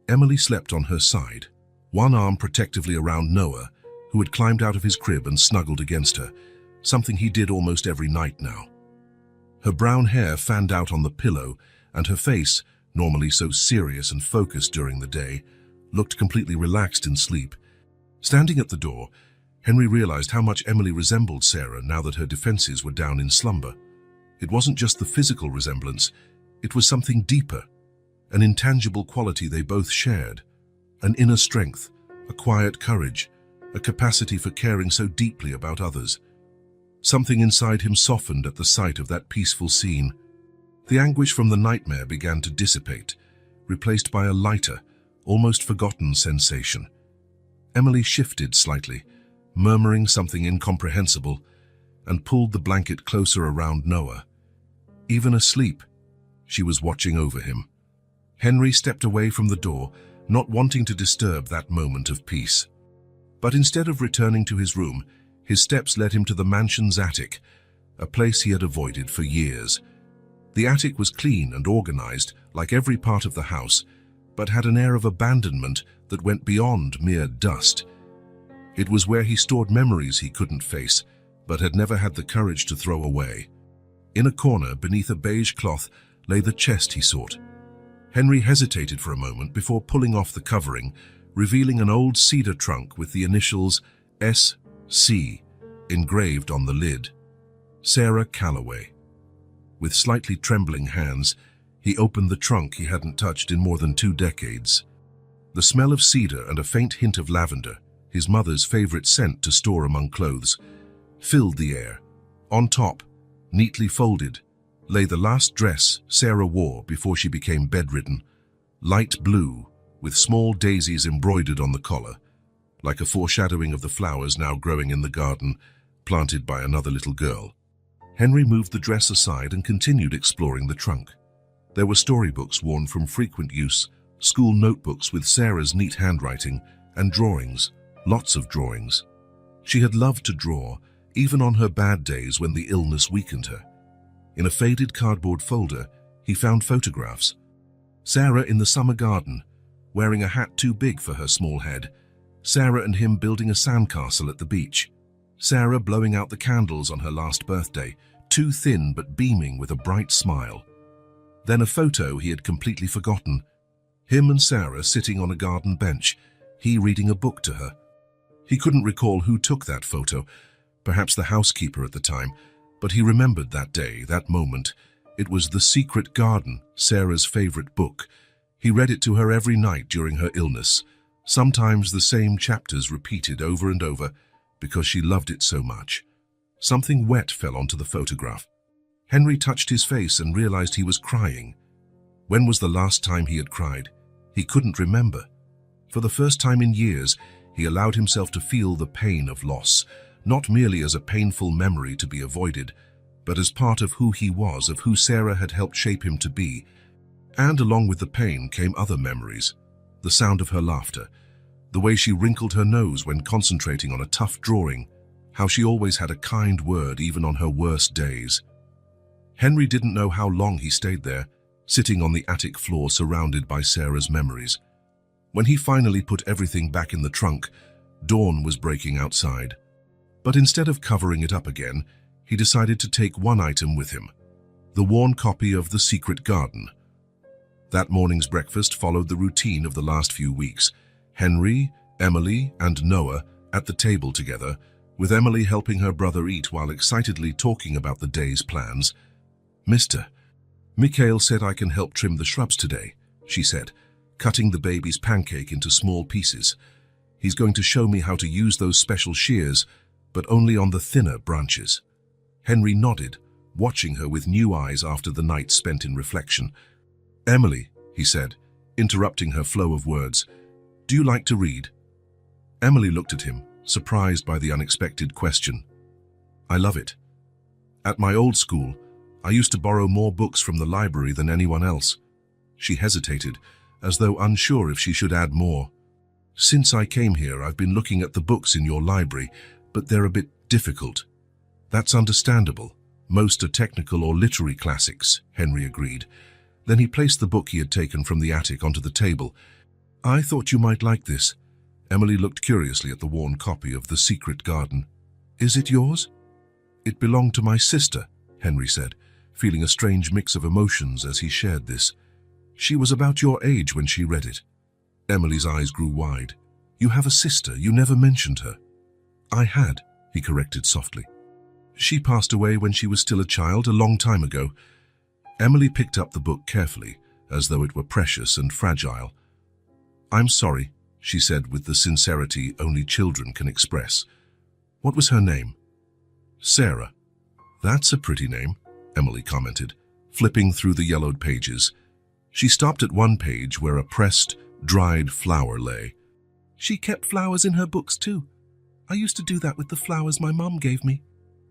Emily slept on her side, one arm protectively around Noah, who had climbed out of his crib and snuggled against her, something he did almost every night now. Her brown hair fanned out on the pillow, and her face, normally so serious and focused during the day, looked completely relaxed in sleep. Standing at the door, Henry realized how much Emily resembled Sarah now that her defenses were down in slumber. It wasn't just the physical resemblance, it was something deeper, an intangible quality they both shared, an inner strength, a quiet courage, a capacity for caring so deeply about others. Something inside him softened at the sight of that peaceful scene. The anguish from the nightmare began to dissipate, replaced by a lighter, almost forgotten sensation. Emily shifted slightly, murmuring something incomprehensible, and pulled the blanket closer around Noah. Even asleep, she was watching over him. Henry stepped away from the door, not wanting to disturb that moment of peace. But instead of returning to his room, his steps led him to the mansion's attic, a place he had avoided for years. The attic was clean and organized, like every part of the house, but had an air of abandonment that went beyond mere dust. It was where he stored memories he couldn't face, but had never had the courage to throw away. In a corner, beneath a beige cloth, lay the chest he sought. Henry hesitated for a moment before pulling off the covering, revealing an old cedar trunk with the initials S.C. engraved on the lid. Sarah Calloway. With slightly trembling hands, he opened the trunk he hadn't touched in more than 2 decades. The smell of cedar and a faint hint of lavender, his mother's favorite scent to store among clothes, filled the air. On top, neatly folded, lay the last dress Sarah wore before she became bedridden, light blue, with small daisies embroidered on the collar, like a foreshadowing of the flowers now growing in the garden, planted by another little girl. Henry moved the dress aside and continued exploring the trunk. There were storybooks worn from frequent use, school notebooks with Sarah's neat handwriting, and drawings, lots of drawings. She had loved to draw, even on her bad days when the illness weakened her. In a faded cardboard folder, he found photographs. Sarah in the summer garden, wearing a hat too big for her small head. Sarah and him building a sandcastle at the beach. Sarah blowing out the candles on her last birthday, too thin but beaming with a bright smile. Then a photo he had completely forgotten. Him and Sarah sitting on a garden bench, he reading a book to her. He couldn't recall who took that photo, perhaps the housekeeper at the time, but he remembered that day, that moment. It was The Secret Garden, Sarah's favorite book. He read it to her every night during her illness, sometimes the same chapters repeated over and over because she loved it so much. Something wet fell onto the photograph. Henry touched his face and realized he was crying. When was the last time he had cried? He couldn't remember. For the first time in years, he allowed himself to feel the pain of loss, not merely as a painful memory to be avoided, but as part of who he was, of who Sarah had helped shape him to be. And along with the pain came other memories. The sound of her laughter, the way she wrinkled her nose when concentrating on a tough drawing, how she always had a kind word even on her worst days. Henry didn't know how long he stayed there, sitting on the attic floor surrounded by Sarah's memories. When he finally put everything back in the trunk, dawn was breaking outside. But instead of covering it up again, he decided to take one item with him, the worn copy of The Secret Garden. That morning's breakfast followed the routine of the last few weeks. Henry, Emily, and Noah at the table together, with Emily helping her brother eat while excitedly talking about the day's plans. "Mr. Mikhail said I can help trim the shrubs today," she said, cutting the baby's pancake into small pieces. "He's going to show me how to use those special shears, but only on the thinner branches." Henry nodded, watching her with new eyes after the night spent in reflection. "Emily," he said, interrupting her flow of words, "do you like to read?" Emily looked at him, surprised by the unexpected question. "I love it. At my old school, I used to borrow more books from the library than anyone else." She hesitated, as though unsure if she should add more. "Since I came here, I've been looking at the books in your library, but they're a bit difficult." "That's understandable. Most are technical or literary classics," Henry agreed. Then he placed the book he had taken from the attic onto the table. "I thought you might like this." Emily looked curiously at the worn copy of The Secret Garden. "Is it yours?" "It belonged to my sister," Henry said, feeling a strange mix of emotions as he shared this. "She was about your age when she read it." Emily's eyes grew wide. "You have a sister, you never mentioned her." "I had," he corrected softly. "She passed away when she was still a child, a long time ago." Emily picked up the book carefully, as though it were precious and fragile. "I'm sorry," she said with the sincerity only children can express. "What was her name?" "Sarah." "That's a pretty name," Emily commented, flipping through the yellowed pages. She stopped at one page where a pressed, dried flower lay. "She kept flowers in her books too. I used to do that with the flowers my mum gave me."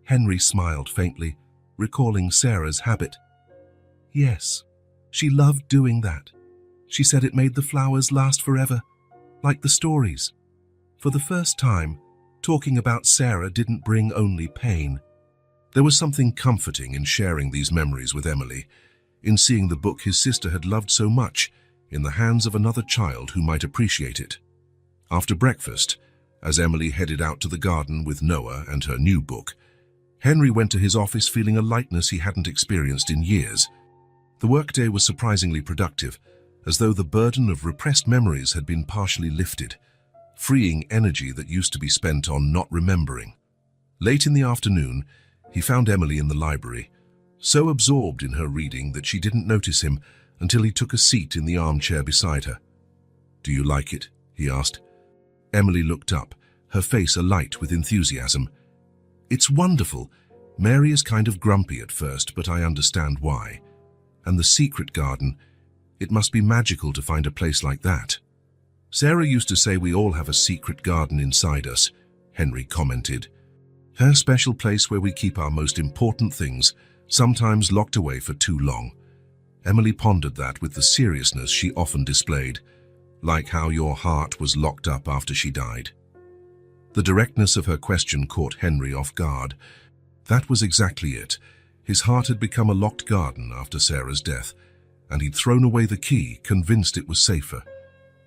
Henry smiled faintly, recalling Sarah's habit. "Yes, she loved doing that. She said it made the flowers last forever, like the stories." For the first time, talking about Sarah didn't bring only pain. There was something comforting in sharing these memories with Emily, in seeing the book his sister had loved so much in the hands of another child who might appreciate it. After breakfast, as Emily headed out to the garden with Noah and her new book, Henry went to his office feeling a lightness he hadn't experienced in years. The workday was surprisingly productive, as though the burden of repressed memories had been partially lifted, freeing energy that used to be spent on not remembering. Late in the afternoon, he found Emily in the library, so absorbed in her reading that she didn't notice him until he took a seat in the armchair beside her. "Do you like it?" he asked. Emily looked up, her face alight with enthusiasm. "It's wonderful. Mary is kind of grumpy at first, but I understand why. And the secret garden, it must be magical to find a place like that." "Sarah used to say we all have a secret garden inside us," Henry commented. "Her special place where we keep our most important things, sometimes locked away for too long." Emily pondered that with the seriousness she often displayed, like how your heart was locked up after she died. The directness of her question caught Henry off guard. That was exactly it. His heart had become a locked garden after Sarah's death, and he'd thrown away the key, convinced it was safer.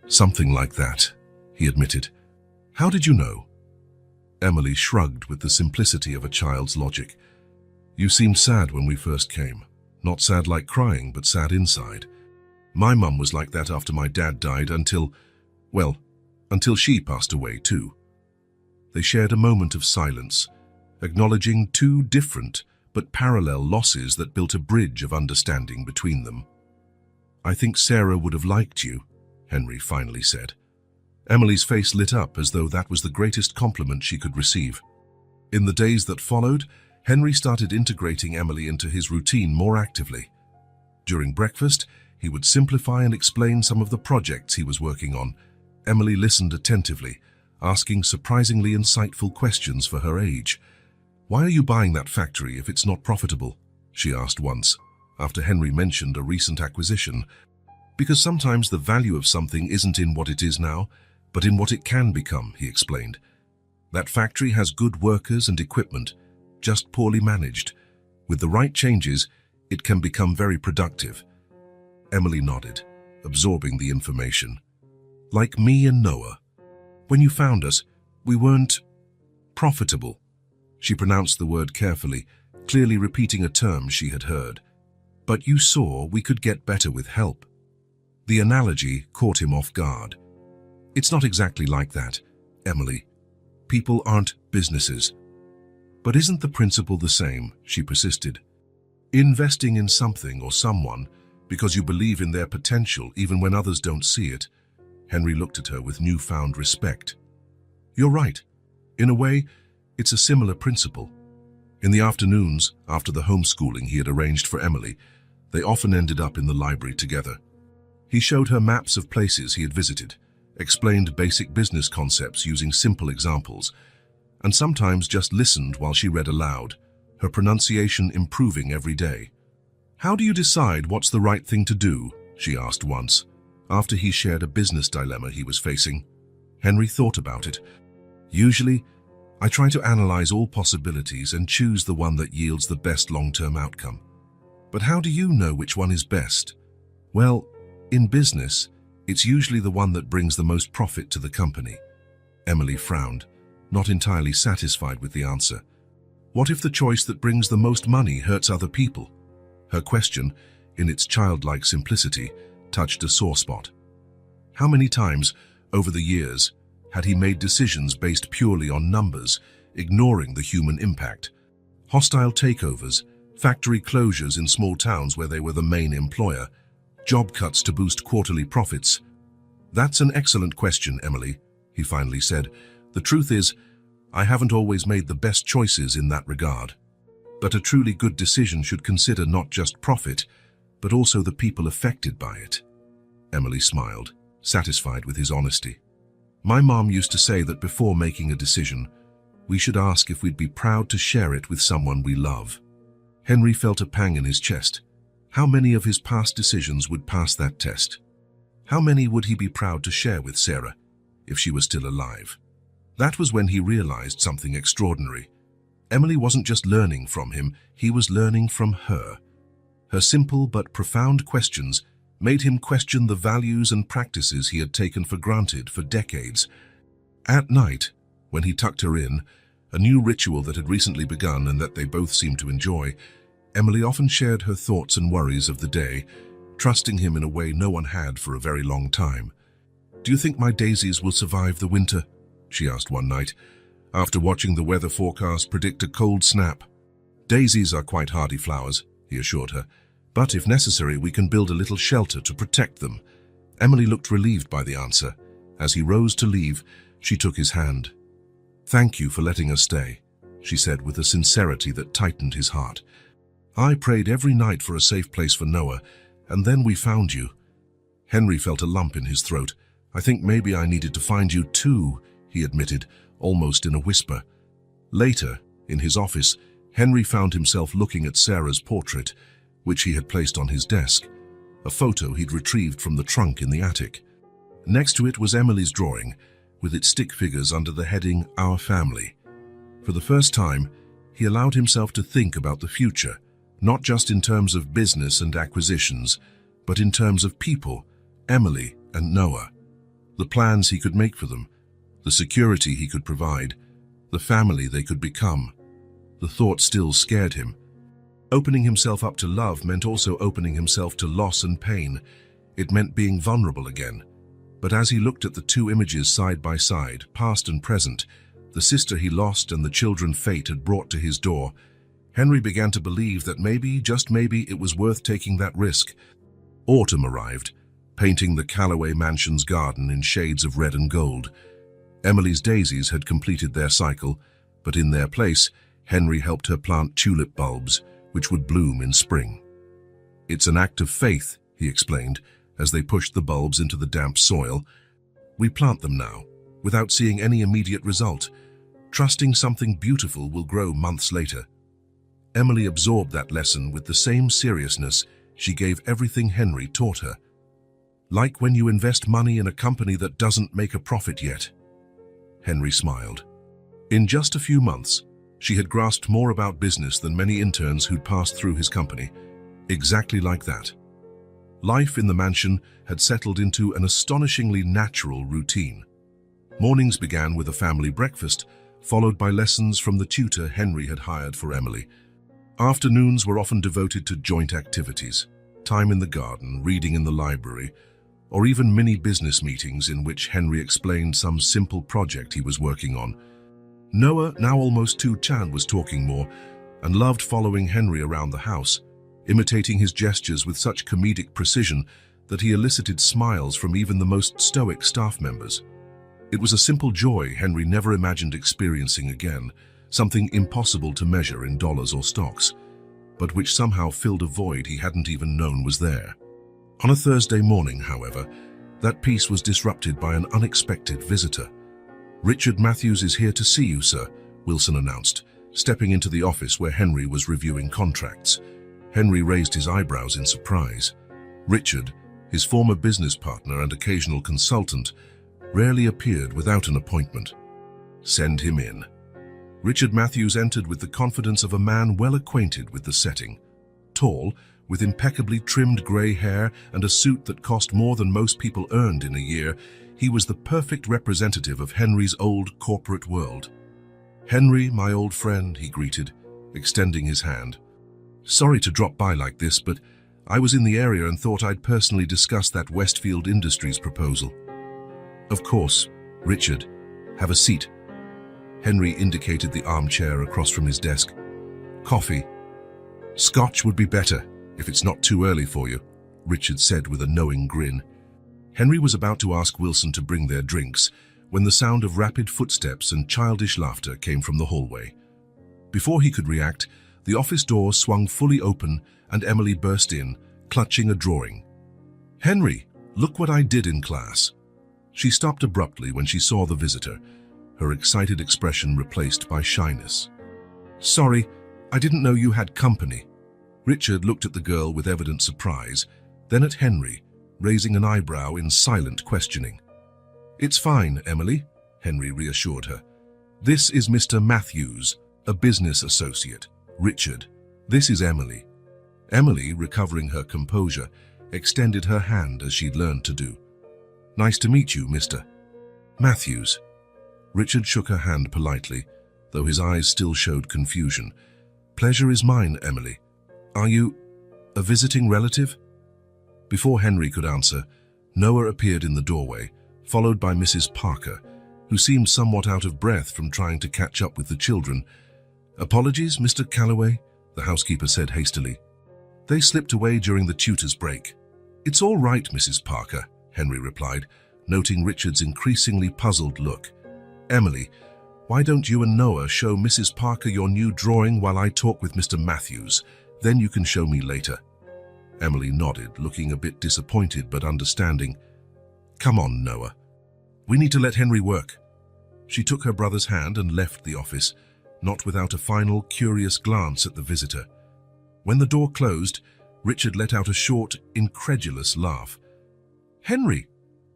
"Something like that," he admitted. "How did you know?" Emily shrugged with the simplicity of a child's logic. "You seemed sad when we first came. Not sad like crying, but sad inside. My mum was like that after my dad died until she passed away too." They shared a moment of silence, acknowledging two different but parallel losses that built a bridge of understanding between them. "I think Sarah would have liked you," Henry finally said. Emily's face lit up as though that was the greatest compliment she could receive. In the days that followed, Henry started integrating Emily into his routine more actively. During breakfast, he would simplify and explain some of the projects he was working on. Emily listened attentively, asking surprisingly insightful questions for her age. "Why are you buying that factory if it's not profitable?" she asked once, after Henry mentioned a recent acquisition. "Because sometimes the value of something isn't in what it is now, but in what it can become," he explained. That factory has good workers and equipment, just poorly managed. With the right changes, it can become very productive. Emily nodded, absorbing the information. Like me and Noah. When you found us, we weren't profitable. She pronounced the word carefully, clearly repeating a term she had heard. But you saw we could get better with help. The analogy caught him off guard. It's not exactly like that, Emily. People aren't businesses. But isn't the principle the same? She persisted. Investing in something or someone because you believe in their potential even when others don't see it. Henry looked at her with newfound respect. You're right. In a way, it's a similar principle. In the afternoons, after the homeschooling he had arranged for Emily, they often ended up in the library together. He showed her maps of places he had visited, explained basic business concepts using simple examples, and sometimes just listened while she read aloud, her pronunciation improving every day. How do you decide what's the right thing to do? She asked once, after he shared a business dilemma he was facing. Henry thought about it. Usually, I try to analyze all possibilities and choose the one that yields the best long-term outcome. But how do you know which one is best? Well, in business, it's usually the one that brings the most profit to the company. Emily frowned, not entirely satisfied with the answer. What if the choice that brings the most money hurts other people? Her question, in its childlike simplicity, touched a sore spot. How many times, over the years, had he made decisions based purely on numbers, ignoring the human impact? Hostile takeovers, factory closures in small towns where they were the main employer, job cuts to boost quarterly profits. That's an excellent question, Emily, he finally said. The truth is, I haven't always made the best choices in that regard. But a truly good decision should consider not just profit, but also the people affected by it. Emily smiled, satisfied with his honesty. My mom used to say that before making a decision, we should ask if we'd be proud to share it with someone we love. Henry felt a pang in his chest. How many of his past decisions would pass that test? How many would he be proud to share with Sarah, if she was still alive? That was when he realized something extraordinary. Emily wasn't just learning from him, he was learning from her. Her simple but profound questions made him question the values and practices he had taken for granted for decades. At night, when he tucked her in, a new ritual that had recently begun and that they both seemed to enjoy, Emily often shared her thoughts and worries of the day, trusting him in a way no one had for a very long time. Do you think my daisies will survive the winter? She asked one night, after watching the weather forecast predict a cold snap. Daisies are quite hardy flowers, he assured her, but if necessary we can build a little shelter to protect them. Emily looked relieved by the answer. As he rose to leave, she took his hand. Thank you for letting us stay, she said with a sincerity that tightened his heart. I prayed every night for a safe place for Noah, and then we found you. Henry felt a lump in his throat. I think maybe I needed to find you too, he admitted, almost in a whisper. Later, in his office, Henry found himself looking at Sarah's portrait, which he had placed on his desk, a photo he'd retrieved from the trunk in the attic. Next to it was Emily's drawing, with its stick figures under the heading Our Family. For the first time, he allowed himself to think about the future, not just in terms of business and acquisitions, but in terms of people, Emily and Noah. The plans he could make for them, the security he could provide, the family they could become. The thought still scared him. Opening himself up to love meant also opening himself to loss and pain. It meant being vulnerable again. But as he looked at the two images side by side, past and present, the sister he lost and the children fate had brought to his door, Henry began to believe that maybe, just maybe, it was worth taking that risk. Autumn arrived, painting the Callaway Mansion's garden in shades of red and gold. Emily's daisies had completed their cycle, but in their place, Henry helped her plant tulip bulbs, which would bloom in spring. It's an act of faith, he explained, as they pushed the bulbs into the damp soil. We plant them now, without seeing any immediate result, trusting something beautiful will grow months later. Emily absorbed that lesson with the same seriousness she gave everything Henry taught her. Like when you invest money in a company that doesn't make a profit yet. Henry smiled. In just a few months, she had grasped more about business than many interns who'd passed through his company. Exactly like that. Life in the mansion had settled into an astonishingly natural routine. Mornings began with a family breakfast, followed by lessons from the tutor Henry had hired for Emily. Afternoons were often devoted to joint activities, time in the garden, reading in the library, or even mini business meetings in which Henry explained some simple project he was working on. Noah, now almost 2, was talking more and loved following Henry around the house, imitating his gestures with such comedic precision that he elicited smiles from even the most stoic staff members. It was a simple joy Henry never imagined experiencing again, something impossible to measure in dollars or stocks, but which somehow filled a void he hadn't even known was there. On a Thursday morning, however, that peace was disrupted by an unexpected visitor. "Richard Matthews is here to see you, sir," Wilson announced, stepping into the office where Henry was reviewing contracts. Henry raised his eyebrows in surprise. Richard, his former business partner and occasional consultant, rarely appeared without an appointment. "Send him in." Richard Matthews entered with the confidence of a man well acquainted with the setting. Tall, with impeccably trimmed grey hair and a suit that cost more than most people earned in a year, he was the perfect representative of Henry's old corporate world. "Henry, my old friend," he greeted, extending his hand. "Sorry to drop by like this, but I was in the area and thought I'd personally discuss that Westfield Industries proposal." "Of course, Richard. Have a seat." Henry indicated the armchair across from his desk. "Coffee. Scotch would be better, if it's not too early for you," Richard said with a knowing grin. Henry was about to ask Wilson to bring their drinks when the sound of rapid footsteps and childish laughter came from the hallway. Before he could react, the office door swung fully open and Emily burst in, clutching a drawing. "Henry, look what I did in class." She stopped abruptly when she saw the visitor, her excited expression replaced by shyness. "Sorry, I didn't know you had company." Richard looked at the girl with evident surprise, then at Henry, raising an eyebrow in silent questioning. "It's fine, Emily," Henry reassured her. "This is Mr. Matthews, a business associate. Richard, this is Emily." Emily, recovering her composure, extended her hand as she'd learned to do. "Nice to meet you, Mr. Matthews." Richard shook her hand politely, though his eyes still showed confusion. "Pleasure is mine, Emily. Are you a visiting relative?" Before Henry could answer, Noah appeared in the doorway, followed by Mrs. Parker, who seemed somewhat out of breath from trying to catch up with the children. "Apologies, Mr. Calloway," the housekeeper said hastily. "They slipped away during the tutor's break." "It's all right, Mrs. Parker," Henry replied, noting Richard's increasingly puzzled look. "Emily, why don't you and Noah show Mrs. Parker your new drawing while I talk with Mr. Matthews? Then you can show me later." Emily nodded, looking a bit disappointed but understanding. "Come on, Noah. We need to let Henry work." She took her brother's hand and left the office, not without a final, curious glance at the visitor. When the door closed, Richard let out a short, incredulous laugh. "Henry,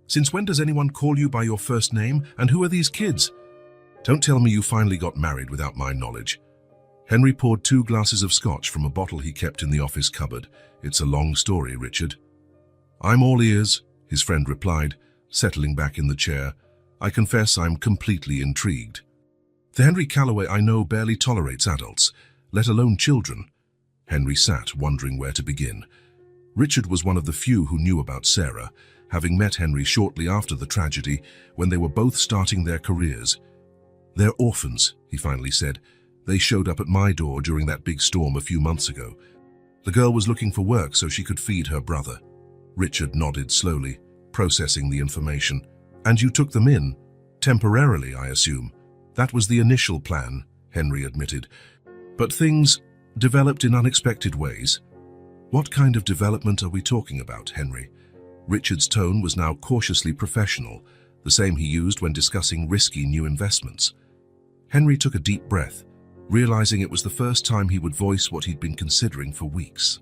since when does anyone call you by your first name, and who are these kids? Don't tell me you finally got married without my knowledge." Henry poured 2 glasses of scotch from a bottle he kept in the office cupboard. "It's a long story, Richard." "I'm all ears," his friend replied, settling back in the chair. "I confess I'm completely intrigued. The Henry Calloway I know barely tolerates adults, let alone children." Henry sat, wondering where to begin. Richard was one of the few who knew about Sarah, having met Henry shortly after the tragedy when they were both starting their careers. "They're orphans," he finally said. "They showed up at my door during that big storm a few months ago. The girl was looking for work so she could feed her brother." Richard nodded slowly, processing the information. "And you took them in? Temporarily, I assume." "That was the initial plan," Henry admitted. "But things developed in unexpected ways." "What kind of development are we talking about, Henry?" Richard's tone was now cautiously professional, the same he used when discussing risky new investments. Henry took a deep breath, realizing it was the first time he would voice what he'd been considering for weeks.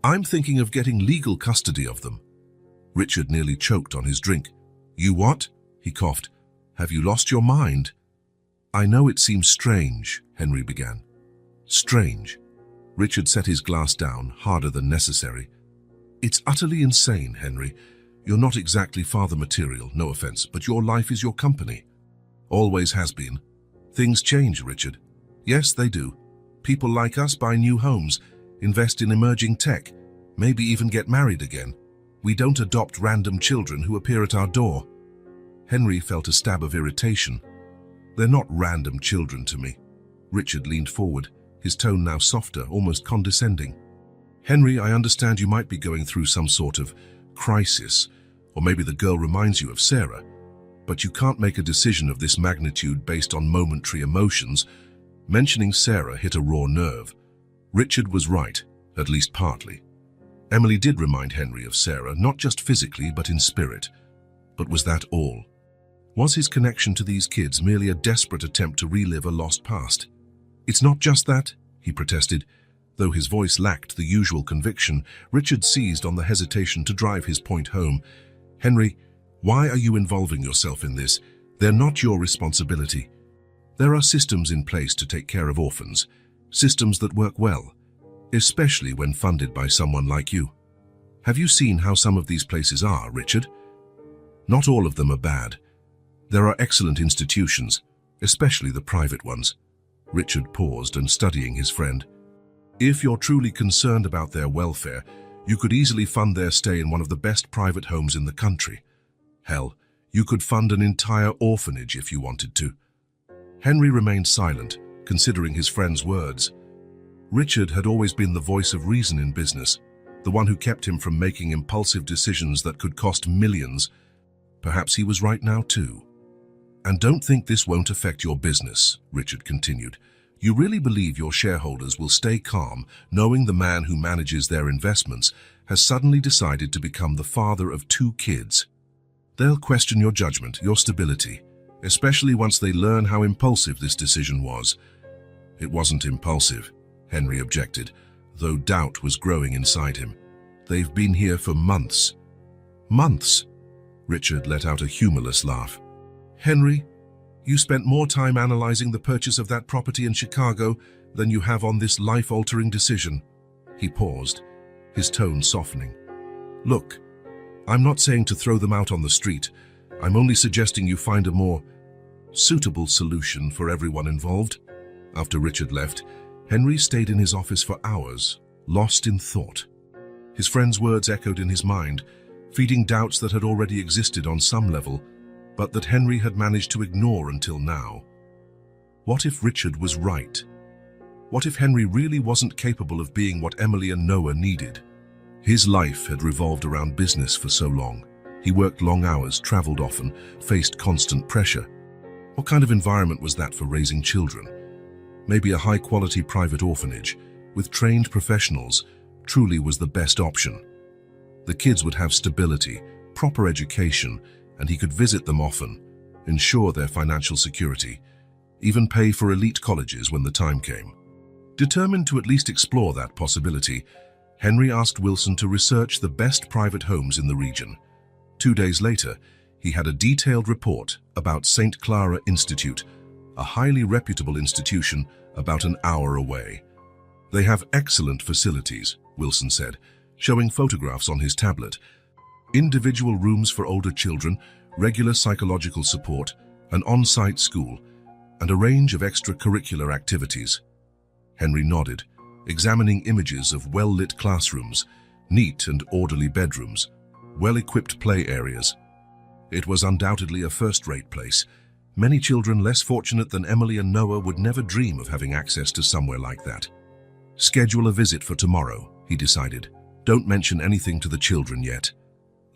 "I'm thinking of getting legal custody of them." Richard nearly choked on his drink. "You what?" he coughed. "Have you lost your mind?" I know it seems strange, Henry began. Strange. Richard set his glass down, harder than necessary. It's utterly insane, Henry. You're not exactly father material, no offense, but your life is your company. Always has been. Things change, Richard. Yes, they do. People like us buy new homes, invest in emerging tech, maybe even get married again. We don't adopt random children who appear at our door. Henry felt a stab of irritation. They're not random children to me. Richard leaned forward, his tone now softer, almost condescending. Henry, I understand you might be going through some sort of crisis, or maybe the girl reminds you of Sarah, but you can't make a decision of this magnitude based on momentary emotions. Mentioning Sarah hit a raw nerve. Richard was right, at least partly. Emily did remind Henry of Sarah, not just physically, but in spirit. But was that all? Was his connection to these kids merely a desperate attempt to relive a lost past? It's not just that, he protested. Though his voice lacked the usual conviction, Richard seized on the hesitation to drive his point home. Henry, why are you involving yourself in this? They're not your responsibility. There are systems in place to take care of orphans, systems that work well, especially when funded by someone like you. Have you seen how some of these places are, Richard? Not all of them are bad. There are excellent institutions, especially the private ones. Richard paused and studying his friend. If you're truly concerned about their welfare, you could easily fund their stay in one of the best private homes in the country. Hell, you could fund an entire orphanage if you wanted to. Henry remained silent, considering his friend's words. Richard had always been the voice of reason in business, the one who kept him from making impulsive decisions that could cost millions. Perhaps he was right now too. And don't think this won't affect your business, Richard continued. You really believe your shareholders will stay calm, knowing the man who manages their investments has suddenly decided to become the father of 2 kids. They'll question your judgment, your stability, especially once they learn how impulsive this decision was. It wasn't impulsive, Henry objected, though doubt was growing inside him. They've been here for months. Months? Richard let out a humorless laugh. Henry, you spent more time analyzing the purchase of that property in Chicago than you have on this life-altering decision. He paused, his tone softening. Look, I'm not saying to throw them out on the street. I'm only suggesting you find a more suitable solution for everyone involved. After Richard left, Henry stayed in his office for hours, lost in thought. His friend's words echoed in his mind, feeding doubts that had already existed on some level, but that Henry had managed to ignore until now. What if Richard was right? What if Henry really wasn't capable of being what Emily and Noah needed? His life had revolved around business for so long. He worked long hours, traveled often, faced constant pressure. What kind of environment was that for raising children? Maybe a high-quality private orphanage, with trained professionals, truly was the best option. The kids would have stability, proper education, and he could visit them often, ensure their financial security, even pay for elite colleges when the time came. Determined to at least explore that possibility, Henry asked Wilson to research the best private homes in the region. 2 days later, he had a detailed report about St. Clara Institute, a highly reputable institution about an hour away. They have excellent facilities, Wilson said, showing photographs on his tablet. Individual rooms for older children, regular psychological support, an on-site school, and a range of extracurricular activities. Henry nodded, examining images of well-lit classrooms, neat and orderly bedrooms, well-equipped play areas. It was undoubtedly a first-rate place. Many children less fortunate than Emily and Noah would never dream of having access to somewhere like that. Schedule a visit for tomorrow, he decided. Don't mention anything to the children yet.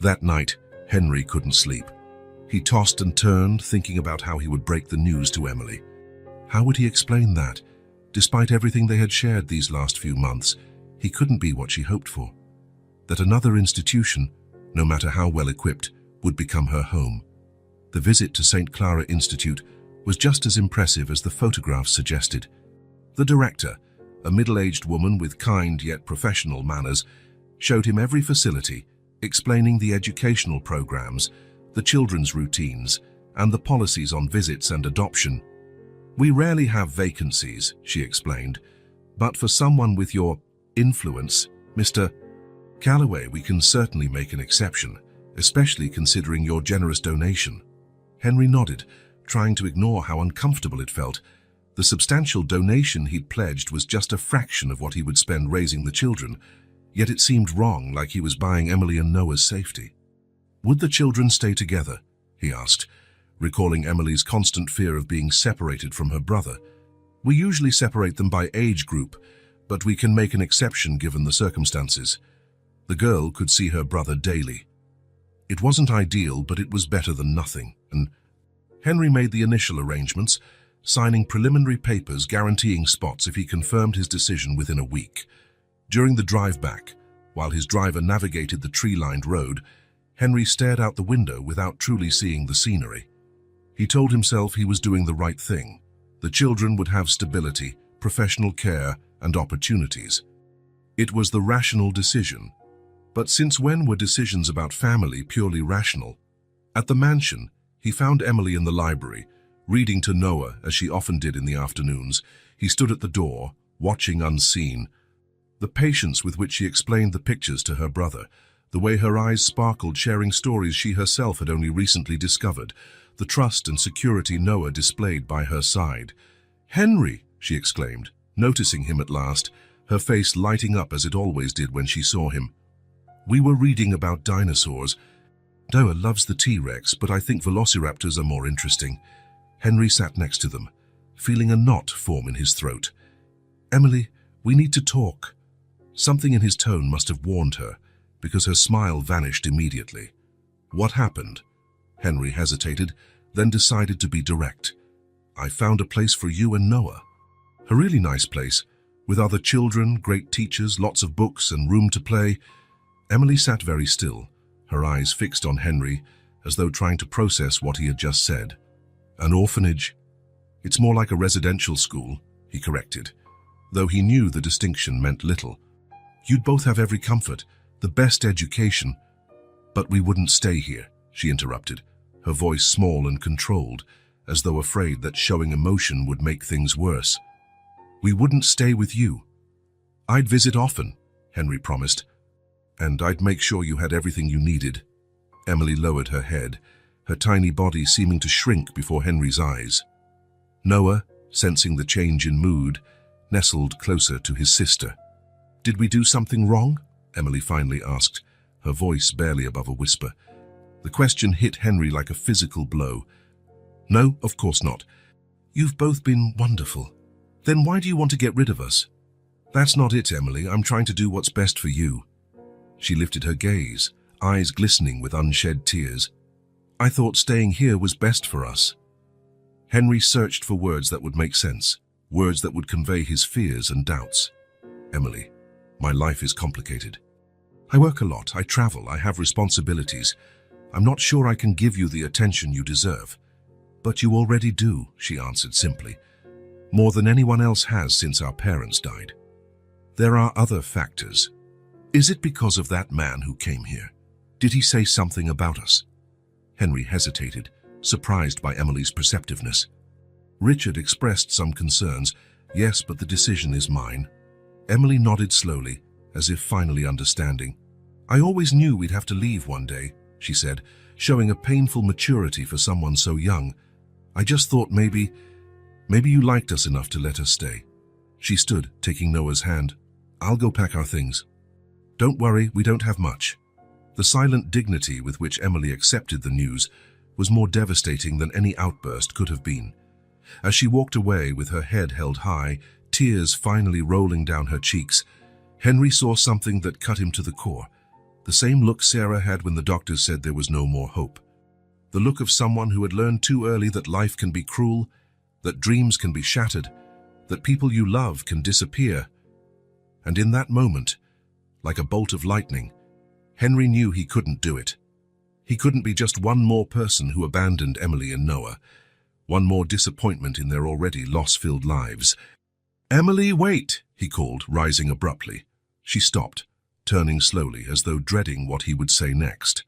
That night, Henry couldn't sleep. He tossed and turned, thinking about how he would break the news to Emily. How would he explain that? Despite everything they had shared these last few months, he couldn't be what she hoped for. That another institution, no matter how well equipped, would become her home. The visit to St. Clara Institute was just as impressive as the photographs suggested. The director, a middle-aged woman with kind yet professional manners, showed him every facility, explaining the educational programs, the children's routines, and the policies on visits and adoption. "We rarely have vacancies," she explained, "but for someone with your influence, Mr. Calloway, we can certainly make an exception, especially considering your generous donation." Henry nodded, trying to ignore how uncomfortable it felt. The substantial donation he'd pledged was just a fraction of what he would spend raising the children, yet it seemed wrong, like he was buying Emily and Noah's safety. "Would the children stay together?" he asked, recalling Emily's constant fear of being separated from her brother. "We usually separate them by age group, but we can make an exception given the circumstances." The girl could see her brother daily. It wasn't ideal, but it was better than nothing, and Henry made the initial arrangements, signing preliminary papers guaranteeing spots if he confirmed his decision within a week. During the drive back, while his driver navigated the tree-lined road, Henry stared out the window without truly seeing the scenery. He told himself he was doing the right thing. The children would have stability, professional care, and opportunities. It was the rational decision. But since when were decisions about family purely rational? At the mansion, he found Emily in the library, reading to Noah as she often did in the afternoons. He stood at the door, watching unseen. The patience with which she explained the pictures to her brother, the way her eyes sparkled sharing stories she herself had only recently discovered, the trust and security Noah displayed by her side. "Henry!" she exclaimed, noticing him at last, her face lighting up as it always did when she saw him. "We were reading about dinosaurs. Noah loves the T-Rex, but I think velociraptors are more interesting." Henry sat next to them, feeling a knot form in his throat. "Emily, we need to talk." Something in his tone must have warned her, because her smile vanished immediately. "What happened?" Henry hesitated, then decided to be direct. "I found a place for you and Noah. A really nice place, with other children, great teachers, lots of books, and room to play." Emily sat very still, her eyes fixed on Henry, as though trying to process what he had just said. "An orphanage? It's more like a residential school," he corrected, though he knew the distinction meant little. "You'd both have every comfort, the best education." "But we wouldn't stay here," she interrupted, her voice small and controlled, as though afraid that showing emotion would make things worse. "We wouldn't stay with you." "I'd visit often," Henry promised, "and I'd make sure you had everything you needed." Emily lowered her head, her tiny body seeming to shrink before Henry's eyes. Noah, sensing the change in mood, nestled closer to his sister. "Did we do something wrong?" Emily finally asked, her voice barely above a whisper. The question hit Henry like a physical blow. "No, of course not. You've both been wonderful. Then why do you want to get rid of us?" "That's not it, Emily. I'm trying to do what's best for you." She lifted her gaze, eyes glistening with unshed tears. "I thought staying here was best for us." Henry searched for words that would make sense, words that would convey his fears and doubts. "Emily, my life is complicated. I work a lot, I travel, I have responsibilities. I'm not sure I can give you the attention you deserve." "But you already do," she answered simply. "More than anyone else has since our parents died." "There are other factors. Is it because of that man who came here? Did he say something about us?" Henry hesitated, surprised by Emily's perceptiveness. "Richard expressed some concerns. Yes, but the decision is mine." Emily nodded slowly, as if finally understanding. "I always knew we'd have to leave one day," she said, showing a painful maturity for someone so young. "I just thought maybe you liked us enough to let us stay." She stood, taking Noah's hand. "I'll go pack our things." "Don't worry, we don't have much." The silent dignity with which Emily accepted the news was more devastating than any outburst could have been. As she walked away with her head held high, tears finally rolling down her cheeks, Henry saw something that cut him to the core. The same look Sarah had when the doctors said there was no more hope. The look of someone who had learned too early that life can be cruel, that dreams can be shattered, that people you love can disappear. And in that moment, like a bolt of lightning, Henry knew he couldn't do it. He couldn't be just one more person who abandoned Emily and Noah, one more disappointment in their already loss-filled lives. "Emily, wait!" he called, rising abruptly. She stopped, turning slowly as though dreading what he would say next.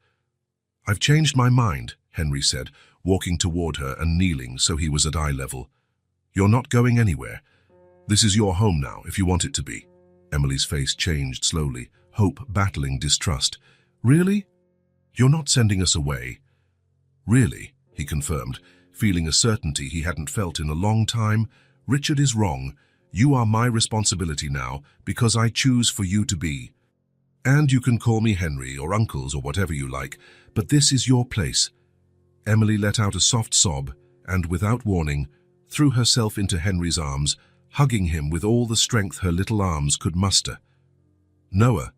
"I've changed my mind," Henry said, walking toward her and kneeling so he was at eye level. You're not going anywhere. This is your home now, if you want it to be. Emily's face changed slowly, hope battling distrust. Really? You're not sending us away? Really, he confirmed, feeling a certainty he hadn't felt in a long time. Richard is wrong. You are my responsibility now, because I choose for you to be. And you can call me Henry or Uncles or whatever you like, but this is your place. Emily let out a soft sob and, without warning, threw herself into Henry's arms, hugging him with all the strength her little arms could muster. Noah,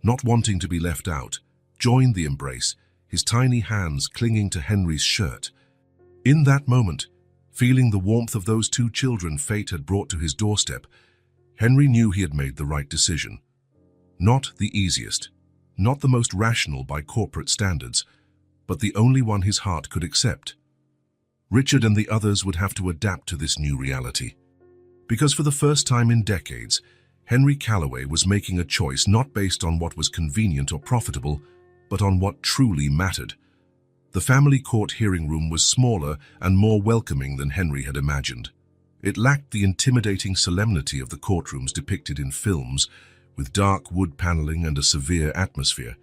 not wanting to be left out, joined the embrace, his tiny hands clinging to Henry's shirt. In that moment, feeling the warmth of those two children fate had brought to his doorstep, Henry knew he had made the right decision. Not the easiest, not the most rational by corporate standards, but the only one his heart could accept. Richard and the others would have to adapt to this new reality. Because for the first time in decades, Henry Calloway was making a choice not based on what was convenient or profitable, but on what truly mattered. The family court hearing room was smaller and more welcoming than Henry had imagined. It lacked the intimidating solemnity of the courtrooms depicted in films, with dark wood paneling and a severe atmosphere.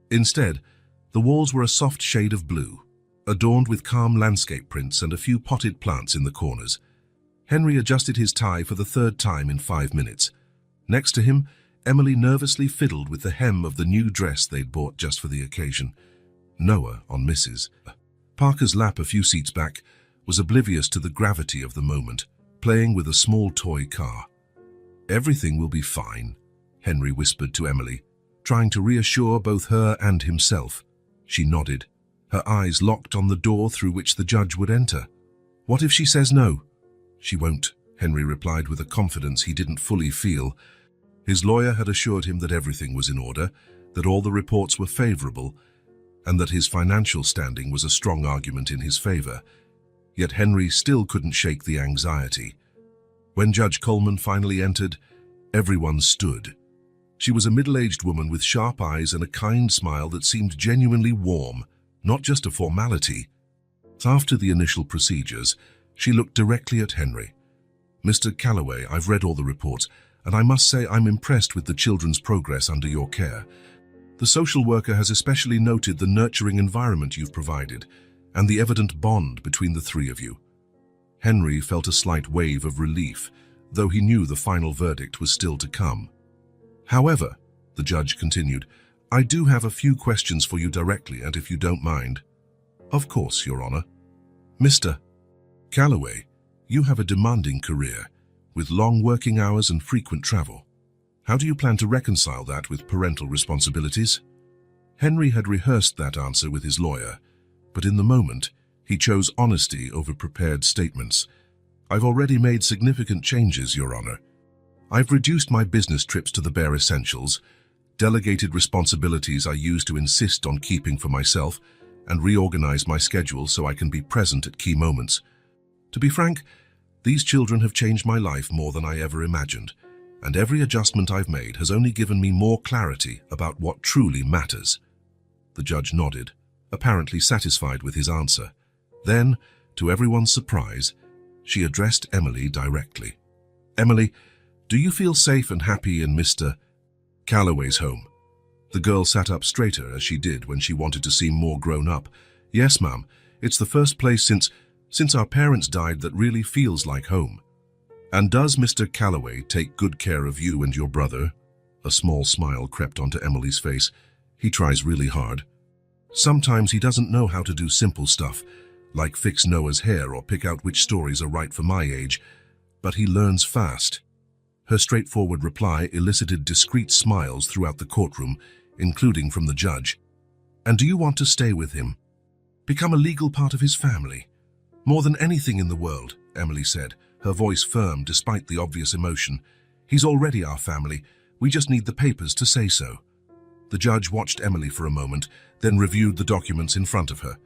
Instead, the walls were a soft shade of blue, adorned with calm landscape prints and a few potted plants in the corners. Henry adjusted his tie for the third time in 5 minutes. Next to him, Emily nervously fiddled with the hem of the new dress they'd bought just for the occasion. Noah, on Mrs. Parker's lap a few seats back, was oblivious to the gravity of the moment, playing with a small toy car. "Everything will be fine," Henry whispered to Emily, trying to reassure both her and himself. She nodded, her eyes locked on the door through which the judge would enter. "What if she says no?" "She won't," Henry replied with a confidence he didn't fully feel. His lawyer had assured him that everything was in order, that all the reports were favorable, and that his financial standing was a strong argument in his favor. Yet Henry still couldn't shake the anxiety. When Judge Coleman finally entered, everyone stood. She was a middle-aged woman with sharp eyes and a kind smile that seemed genuinely warm, not just a formality. After the initial procedures, she looked directly at Henry. "Mr. Calloway, I've read all the reports, and I must say I'm impressed with the children's progress under your care. The social worker has especially noted the nurturing environment you've provided and the evident bond between the three of you." Henry felt a slight wave of relief, though he knew the final verdict was still to come. "However," the judge continued, "I do have a few questions for you directly, and if you don't mind." "Of course, Your Honor." "Mr. Calloway, you have a demanding career, with long working hours and frequent travel. How do you plan to reconcile that with parental responsibilities?" Henry had rehearsed that answer with his lawyer, but in the moment, he chose honesty over prepared statements. "I've already made significant changes, Your Honor. I've reduced my business trips to the bare essentials, delegated responsibilities I used to insist on keeping for myself, and reorganized my schedule so I can be present at key moments. To be frank, these children have changed my life more than I ever imagined, and every adjustment I've made has only given me more clarity about what truly matters." The judge nodded, apparently satisfied with his answer. Then, to everyone's surprise, she addressed Emily directly. "Emily, do you feel safe and happy in Mr. Calloway's home?" The girl sat up straighter as she did when she wanted to seem more grown up. "Yes, ma'am. It's the first place since our parents died that really feels like home." "And does Mr. Calloway take good care of you and your brother?" A small smile crept onto Emily's face. "He tries really hard. Sometimes he doesn't know how to do simple stuff, like fix Noah's hair or pick out which stories are right for my age, but he learns fast." Her straightforward reply elicited discreet smiles throughout the courtroom, including from the judge. "And do you want to stay with him? Become a legal part of his family?" "More than anything in the world," Emily said, her voice firm despite the obvious emotion. "He's already our family. We just need the papers to say so." The judge watched Emily for a moment, then reviewed the documents in front of her.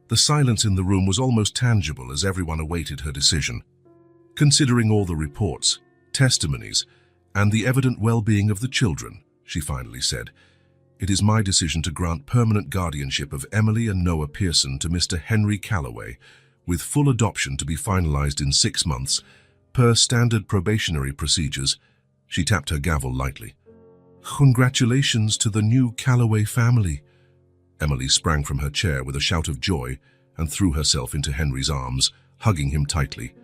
The silence in the room was almost tangible as everyone awaited her decision. "Considering all the reports, testimonies, and the evident well-being of the children," she finally said, "it is my decision to grant permanent guardianship of Emily and Noah Pearson to Mr. Henry Calloway, with full adoption to be finalized in 6 months, per standard probationary procedures. She tapped her gavel lightly. Congratulations to the new Calloway family. Emily sprang from her chair with a shout of joy and threw herself into Henry's arms, hugging him tightly.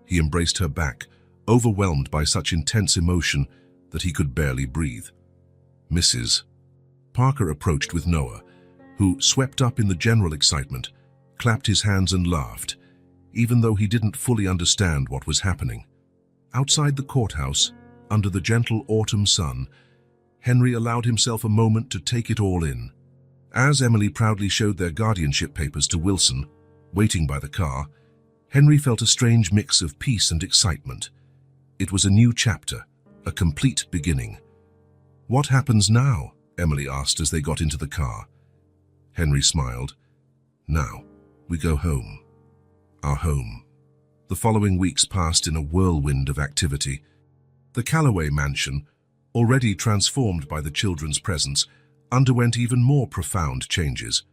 He embraced her back, overwhelmed by such intense emotion that he could barely breathe. Mrs. Parker approached with Noah, who, swept up in the general excitement, clapped his hands and laughed, even though he didn't fully understand what was happening. Outside the courthouse, under the gentle autumn sun, Henry allowed himself a moment to take it all in. As Emily proudly showed their guardianship papers to Wilson, waiting by the car, Henry felt a strange mix of peace and excitement. It was a new chapter, a complete beginning. "What happens now?" Emily asked as they got into the car. Henry smiled. "Now, we go home. Our home." The following weeks passed in a whirlwind of activity. The Calloway mansion, already transformed by the children's presence, underwent even more profound changes.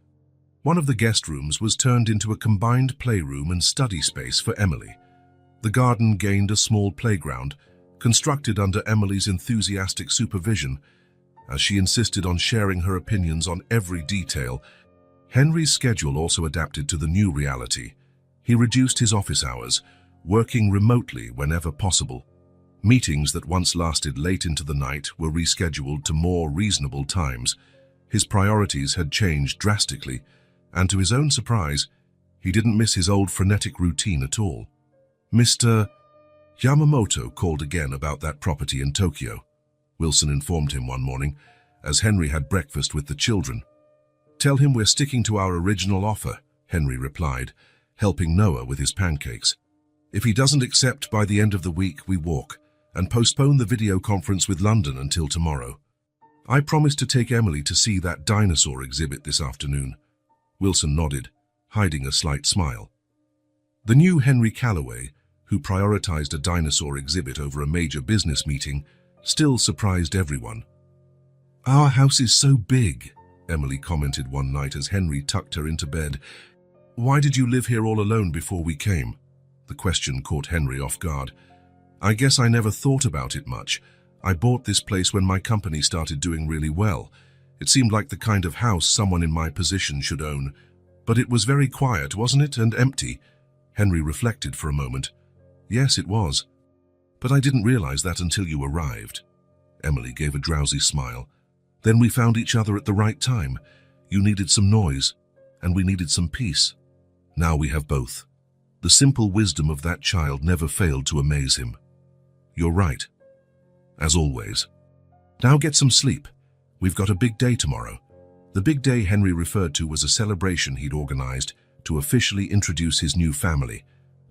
One of the guest rooms was turned into a combined playroom and study space for Emily. The garden gained a small playground, constructed under Emily's enthusiastic supervision. As she insisted on sharing her opinions on every detail, Henry's schedule also adapted to the new reality. He reduced his office hours, working remotely whenever possible. Meetings that once lasted late into the night were rescheduled to more reasonable times. His priorities had changed drastically, and to his own surprise, he didn't miss his old frenetic routine at all. Mr. Yamamoto called again about that property in Tokyo, Wilson informed him one morning, as Henry had breakfast with the children. "Tell him we're sticking to our original offer," Henry replied, helping Noah with his pancakes. "If he doesn't accept by the end of the week, we walk, and postpone the video conference with London until tomorrow. I promised to take Emily to see that dinosaur exhibit this afternoon." Wilson nodded, hiding a slight smile. The new Henry Calloway, who prioritized a dinosaur exhibit over a major business meeting, still surprised everyone. "Our house is so big," Emily commented one night as Henry tucked her into bed. "Why did you live here all alone before we came?" The question caught Henry off guard. "I guess I never thought about it much. I bought this place when my company started doing really well. It seemed like the kind of house someone in my position should own. But it was very quiet, wasn't it, and empty?" Henry reflected for a moment. "Yes, it was. But I didn't realize that until you arrived." Emily gave a drowsy smile. "Then we found each other at the right time. You needed some noise, and we needed some peace. Now we have both." The simple wisdom of that child never failed to amaze him. "You're right. As always. Now get some sleep. We've got a big day tomorrow." The big day Henry referred to was a celebration he'd organized to officially introduce his new family.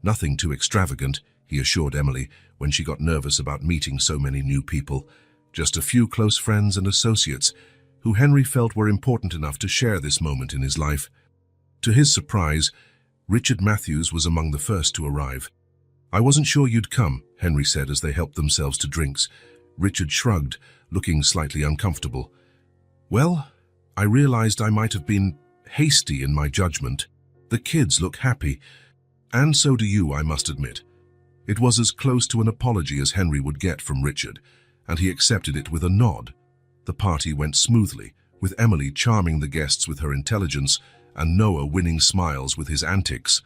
Nothing too extravagant, he assured Emily when she got nervous about meeting so many new people. Just a few close friends and associates who Henry felt were important enough to share this moment in his life. To his surprise, Richard Matthews was among the first to arrive. "I wasn't sure you'd come," Henry said as they helped themselves to drinks. Richard shrugged, looking slightly uncomfortable. "Well, I realized I might have been hasty in my judgment. The kids look happy, and so do you, I must admit." It was as close to an apology as Henry would get from Richard, and he accepted it with a nod. The party went smoothly, with Emily charming the guests with her intelligence and Noah winning smiles with his antics.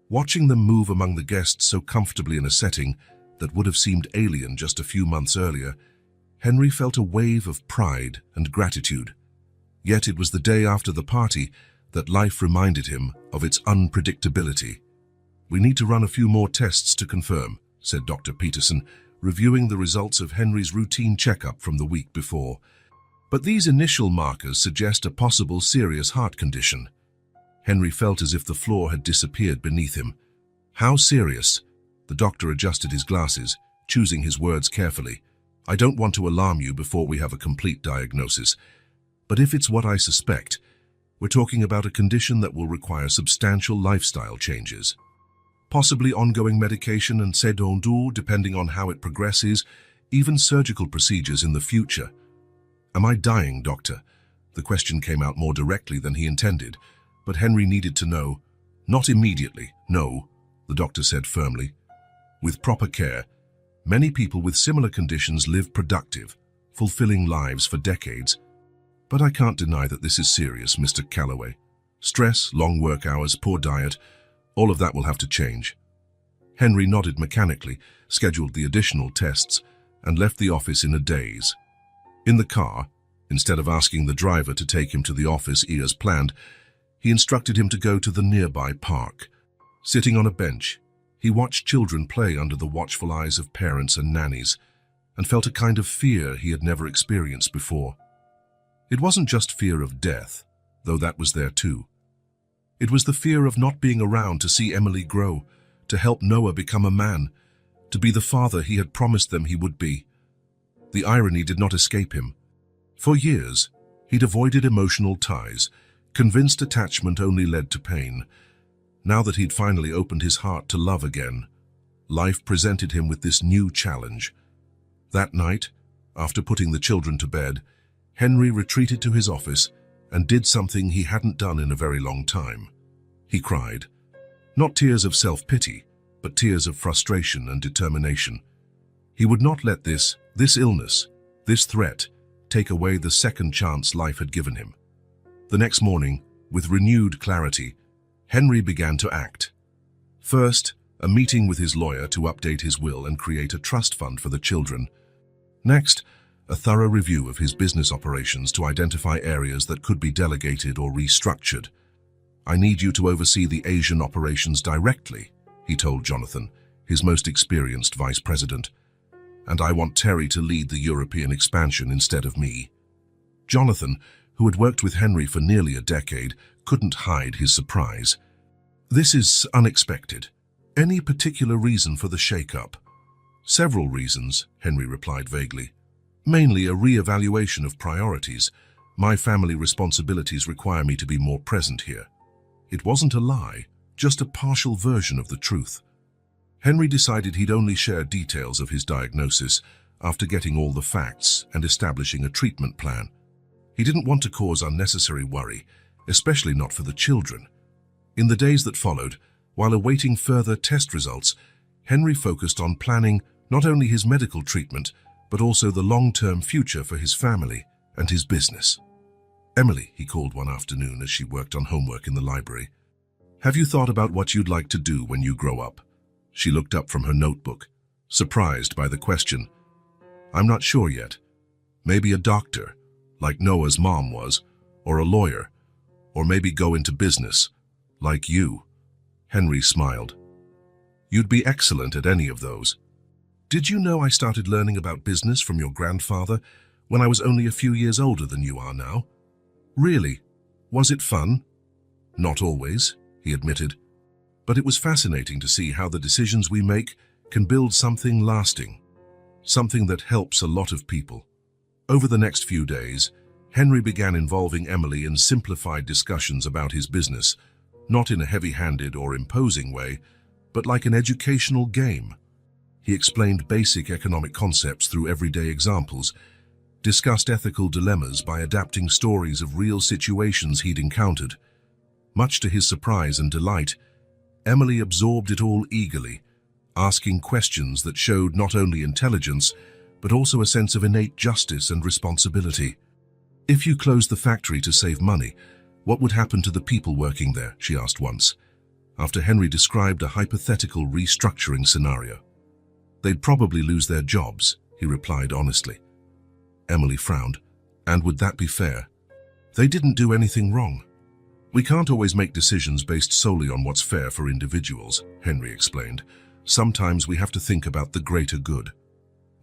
Watching them move among the guests so comfortably in a setting that would have seemed alien just a few months earlier, Henry felt a wave of pride and gratitude. Yet it was the day after the party that life reminded him of its unpredictability. "We need to run a few more tests to confirm," said Dr. Peterson, reviewing the results of Henry's routine checkup from the week before. "But these initial markers suggest a possible serious heart condition." Henry felt as if the floor had disappeared beneath him. "How serious?" The doctor adjusted his glasses, choosing his words carefully. "I don't want to alarm you before we have a complete diagnosis. But if it's what I suspect, we're talking about a condition that will require substantial lifestyle changes. Possibly ongoing medication and sédations depending on how it progresses, even surgical procedures in the future." "Am I dying, doctor?" The question came out more directly than he intended, but Henry needed to know, Not immediately, no, the doctor said firmly. With proper care, many people with similar conditions live productive, fulfilling lives for decades. But I can't deny that this is serious, Mr. Calloway. Stress, long work hours, poor diet, all of that will have to change. Henry nodded mechanically, scheduled the additional tests, and left the office in a daze. In the car, instead of asking the driver to take him to the office as planned, he instructed him to go to the nearby park. Sitting on a bench, he watched children play under the watchful eyes of parents and nannies, and felt a kind of fear he had never experienced before. It wasn't just fear of death, though that was there too. It was the fear of not being around to see Emily grow, to help Noah become a man, to be the father he had promised them he would be. The irony did not escape him. For years, he'd avoided emotional ties, convinced attachment only led to pain. Now that he'd finally opened his heart to love again, life presented him with this new challenge. That night, after putting the children to bed, Henry retreated to his office and did something he hadn't done in a very long time. He cried. Not tears of self-pity, but tears of frustration and determination. He would not let this illness, this threat, take away the second chance life had given him. The next morning, with renewed clarity, Henry began to act. First, a meeting with his lawyer to update his will and create a trust fund for the children. Next, a thorough review of his business operations to identify areas that could be delegated or restructured. I need you to oversee the Asian operations directly, he told Jonathan, his most experienced vice president. And I want Terry to lead the European expansion instead of me. Jonathan, who had worked with Henry for nearly a decade, couldn't hide his surprise. This is unexpected. Any particular reason for the shake-up? Several reasons, Henry replied vaguely. Mainly a re-evaluation of priorities. My family responsibilities require me to be more present here. It wasn't a lie, just a partial version of the truth. Henry decided he'd only share details of his diagnosis after getting all the facts and establishing a treatment plan. He didn't want to cause unnecessary worry, especially not for the children. In the days that followed, while awaiting further test results, Henry focused on planning not only his medical treatment, but also the long-term future for his family and his business. Emily, he called one afternoon as she worked on homework in the library. Have you thought about what you'd like to do when you grow up? She looked up from her notebook, surprised by the question. I'm not sure yet. Maybe a doctor, like Noah's mom was, or a lawyer, or maybe go into business, like you. Henry smiled. You'd be excellent at any of those. Did you know I started learning about business from your grandfather when I was only a few years older than you are now? Really? Was it fun? Not always, he admitted. But it was fascinating to see how the decisions we make can build something lasting, something that helps a lot of people. Over the next few days, Henry began involving Emily in simplified discussions about his business, not in a heavy-handed or imposing way, but like an educational game. He explained basic economic concepts through everyday examples, discussed ethical dilemmas by adapting stories of real situations he'd encountered. Much to his surprise and delight, Emily absorbed it all eagerly, asking questions that showed not only intelligence, but also a sense of innate justice and responsibility. If you closed the factory to save money, what would happen to the people working there, she asked once, after Henry described a hypothetical restructuring scenario. They'd probably lose their jobs, he replied honestly. Emily frowned. And would that be fair? They didn't do anything wrong. We can't always make decisions based solely on what's fair for individuals, Henry explained. Sometimes we have to think about the greater good.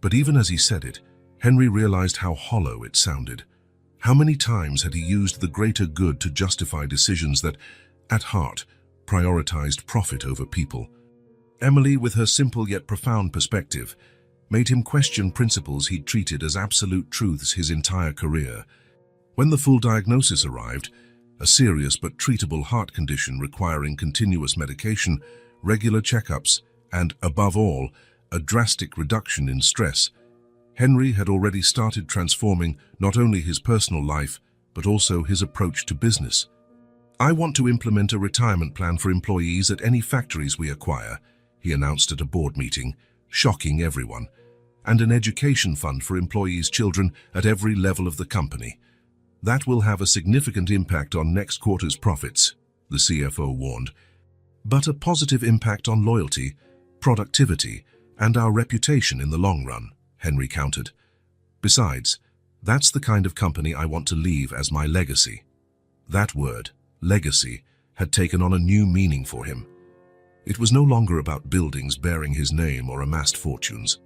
But even as he said it, Henry realized how hollow it sounded. How many times had he used the greater good to justify decisions that, at heart, prioritized profit over people? Emily, with her simple yet profound perspective, made him question principles he'd treated as absolute truths his entire career. When the full diagnosis arrived, a serious but treatable heart condition requiring continuous medication, regular checkups, and, above all, a drastic reduction in stress, Henry had already started transforming not only his personal life, but also his approach to business. "I want to implement a retirement plan for employees at any factories we acquire," he announced at a board meeting, shocking everyone, "and an education fund for employees' children at every level of the company. That will have a significant impact on next quarter's profits," the CFO warned, "but a positive impact on loyalty, productivity, and our reputation in the long run," Henry countered. "Besides, that's the kind of company I want to leave as my legacy." That word, legacy, had taken on a new meaning for him. It was no longer about buildings bearing his name or amassed fortunes.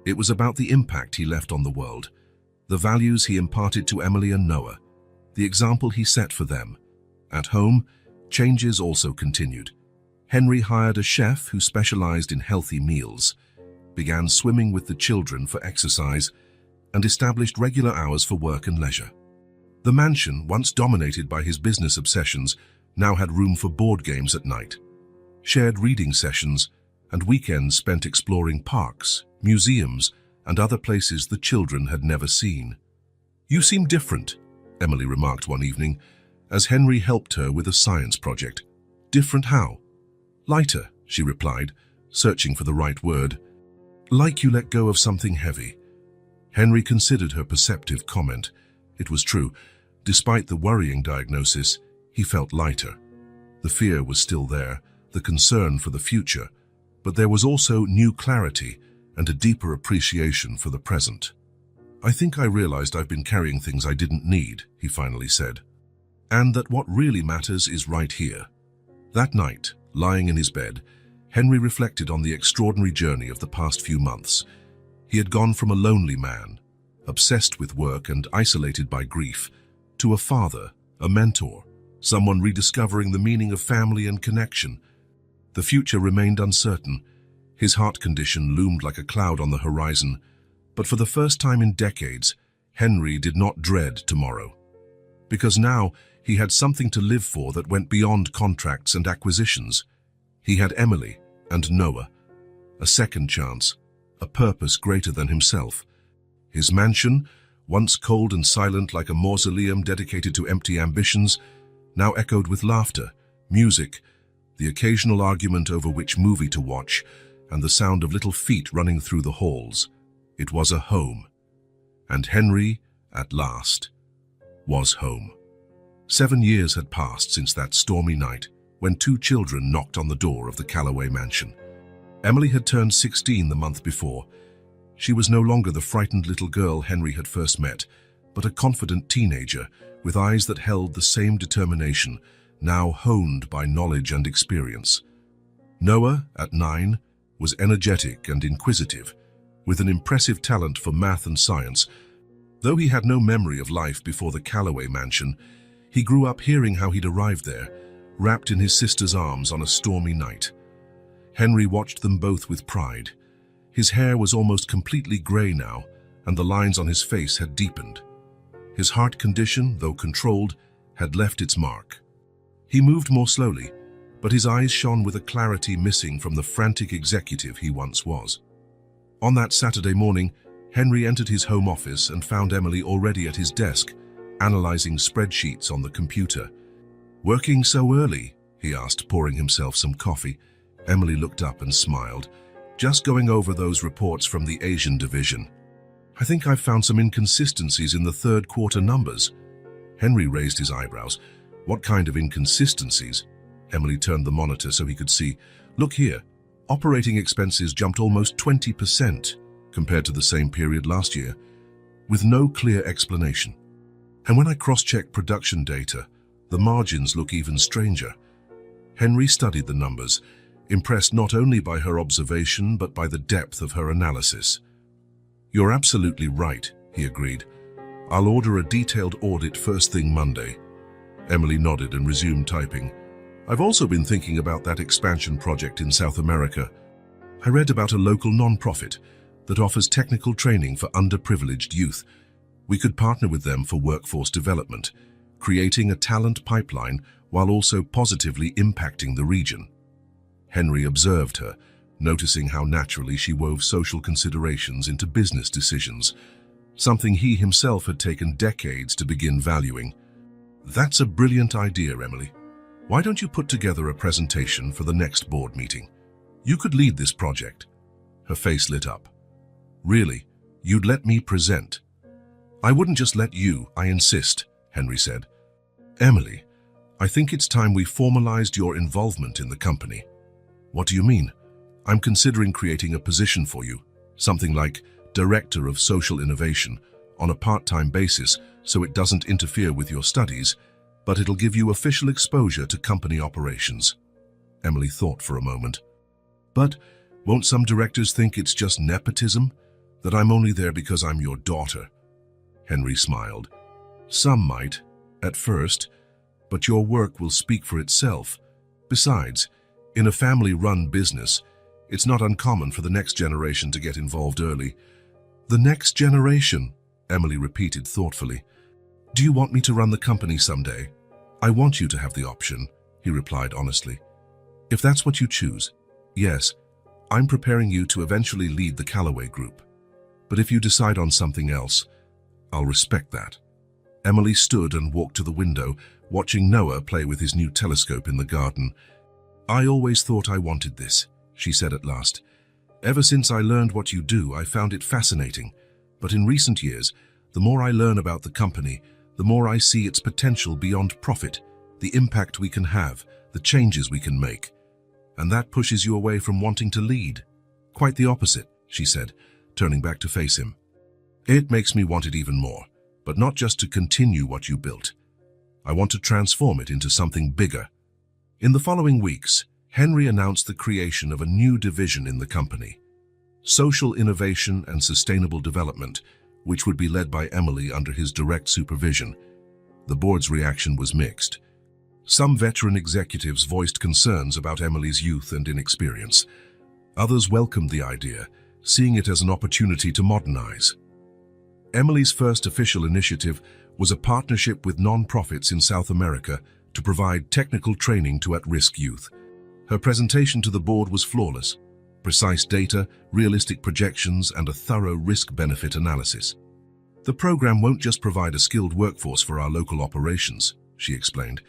It was about the impact he left on the world, the values he imparted to Emily and Noah, the example he set for them. At home, changes also continued. Henry hired a chef who specialized in healthy meals, began swimming with the children for exercise, and established regular hours for work and leisure. The mansion, once dominated by his business obsessions, now had room for board games at night, shared reading sessions, and weekends spent exploring parks, museums, and other places the children had never seen. "You seem different," Emily remarked one evening, as Henry helped her with a science project. "Different how?" "Lighter," she replied, searching for the right word. "Like you let go of something heavy." Henry considered her perceptive comment. It was true. Despite the worrying diagnosis, he felt lighter. The fear was still there, the concern for the future, but there was also new clarity and a deeper appreciation for the present. "I think I realized I've been carrying things I didn't need," he finally said, "and that what really matters is right here." That night, lying in his bed, Henry reflected on the extraordinary journey of the past few months. He had gone from a lonely man, obsessed with work and isolated by grief, to a father, a mentor, someone rediscovering the meaning of family and connection. The future remained uncertain. His heart condition loomed like a cloud on the horizon, but for the first time in decades, Henry did not dread tomorrow. Because now he had something to live for that went beyond contracts and acquisitions. He had Emily and Noah, a second chance, a purpose greater than himself. His mansion, once cold and silent like a mausoleum dedicated to empty ambitions, now echoed with laughter, music, the occasional argument over which movie to watch, and the sound of little feet running through the halls. It was a home. And Henry, at last, was home. 7 years had passed since that stormy night when 2 children knocked on the door of the Calloway mansion. Emily had turned 16 the month before. She was no longer the frightened little girl Henry had first met, but a confident teenager with eyes that held the same determination, now honed by knowledge and experience. Noah, at 9, was energetic and inquisitive, with an impressive talent for math and science. Though he had no memory of life before the Calloway mansion, he grew up hearing how he'd arrived there, wrapped in his sister's arms on a stormy night. Henry watched them both with pride. His hair was almost completely grey now, and the lines on his face had deepened. His heart condition, though controlled, had left its mark. He moved more slowly, but his eyes shone with a clarity missing from the frantic executive he once was. On that Saturday morning, Henry entered his home office and found Emily already at his desk, analyzing spreadsheets on the computer. "Working so early?" he asked, pouring himself some coffee. Emily looked up and smiled. "Just going over those reports from the Asian division. I think I've found some inconsistencies in the third quarter numbers." Henry raised his eyebrows. "What kind of inconsistencies?" Emily turned the monitor so he could see. "Look here. Operating expenses jumped almost 20% compared to the same period last year, with no clear explanation. And when I cross-check production data, the margins look even stranger." Henry studied the numbers, impressed not only by her observation but by the depth of her analysis. "You're absolutely right," he agreed. "I'll order a detailed audit first thing Monday." Emily nodded and resumed typing. "I've also been thinking about that expansion project in South America. I read about a local non-profit that offers technical training for underprivileged youth. We could partner with them for workforce development, creating a talent pipeline while also positively impacting the region." Henry observed her, noticing how naturally she wove social considerations into business decisions, something he himself had taken decades to begin valuing. "That's a brilliant idea, Emily. Why don't you put together a presentation for the next board meeting? You could lead this project. Her face lit up. Really? You'd let me present? I wouldn't just let you, I insist, Henry said. Emily, I think it's time we formalized your involvement in the company. What do you mean? I'm considering creating a position for you, something like Director of Social Innovation, on a part-time basis so it doesn't interfere with your studies, but it'll give you official exposure to company operations. Emily thought for a moment. But won't some directors think it's just nepotism? That I'm only there because I'm your daughter? Henry smiled. Some might, at first, but your work will speak for itself. Besides, in a family-run business, it's not uncommon for the next generation to get involved early. The next generation, Emily repeated thoughtfully. Do you want me to run the company someday? I want you to have the option, he replied honestly. If that's what you choose, yes, I'm preparing you to eventually lead the Callaway Group. But if you decide on something else, I'll respect that. Emily stood and walked to the window, watching Noah play with his new telescope in the garden. I always thought I wanted this, she said at last. Ever since I learned what you do, I found it fascinating. But in recent years, the more I learn about the company, the more I see its potential beyond profit, the impact we can have, the changes we can make. And that pushes you away from wanting to lead. Quite the opposite, she said, turning back to face him. It makes me want it even more, but not just to continue what you built. I want to transform it into something bigger. In the following weeks, Henry announced the creation of a new division in the company, Social Innovation and Sustainable Development, which would be led by Emily under his direct supervision. The board's reaction was mixed. Some veteran executives voiced concerns about Emily's youth and inexperience. Others welcomed the idea, seeing it as an opportunity to modernize. Emily's first official initiative was a partnership with non-profits in South America to provide technical training to at-risk youth. Her presentation to the board was flawless. Precise data, realistic projections, and a thorough risk-benefit analysis. The program won't just provide a skilled workforce for our local operations, she explained.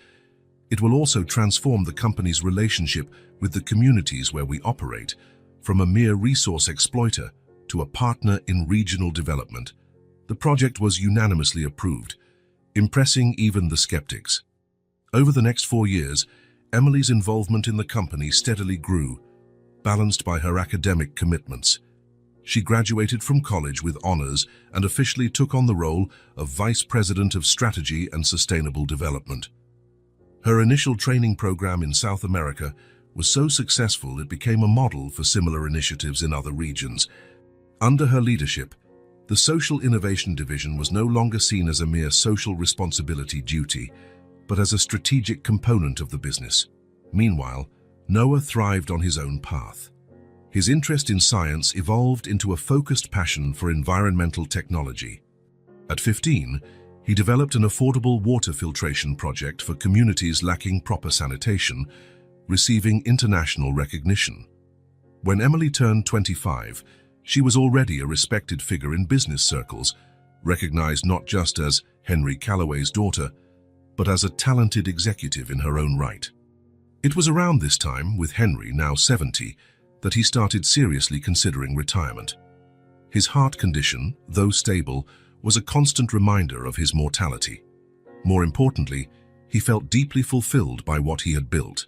It will also transform the company's relationship with the communities where we operate, from a mere resource exploiter to a partner in regional development. The project was unanimously approved, impressing even the skeptics. Over the next 4 years, Emily's involvement in the company steadily grew, balanced by her academic commitments. She graduated from college with honors and officially took on the role of Vice President of Strategy and Sustainable Development. Her initial training program in South America was so successful it became a model for similar initiatives in other regions. Under her leadership, the Social Innovation Division was no longer seen as a mere social responsibility duty, but as a strategic component of the business. Meanwhile, Noah thrived on his own path. His interest in science evolved into a focused passion for environmental technology. At 15, he developed an affordable water filtration project for communities lacking proper sanitation, receiving international recognition. When Emily turned 25, she was already a respected figure in business circles, recognized not just as Henry Callaway's daughter, but as a talented executive in her own right. It was around this time, with Henry now 70, that he started seriously considering retirement. His heart condition, though stable, was a constant reminder of his mortality. More importantly, he felt deeply fulfilled by what he had built,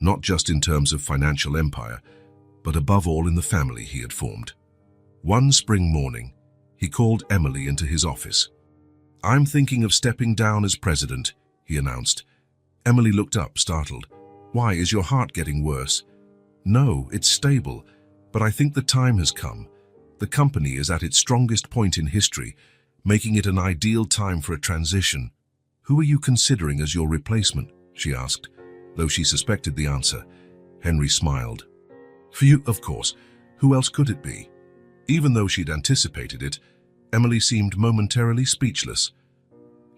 not just in terms of financial empire, but above all in the family he had formed. One spring morning, he called Emily into his office. "I'm thinking of stepping down as president," he announced. Emily looked up, startled. "Why, is your heart getting worse?" "No, it's stable, but I think the time has come. The company is at its strongest point in history, making it an ideal time for a transition. Who are you considering as your replacement?" she asked, though she suspected the answer. Henry smiled. "For you, of course. Who else could it be?" Even though she'd anticipated it, Emily seemed momentarily speechless.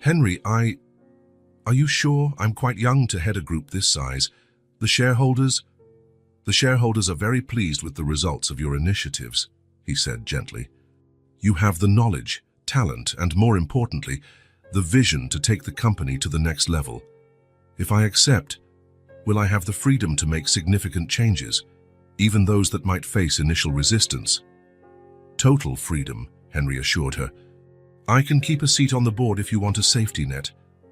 "Henry, Are you sure? I'm quite young to head a group this size. The shareholders are very pleased with the results of your initiatives," he said gently. "You have the knowledge, talent, and more importantly, the vision to take the company to the next level. If I accept, will I have the freedom to make significant changes, even those that might face initial resistance. Total freedom, Henry assured her. I can keep a seat on the board if you want a safety net,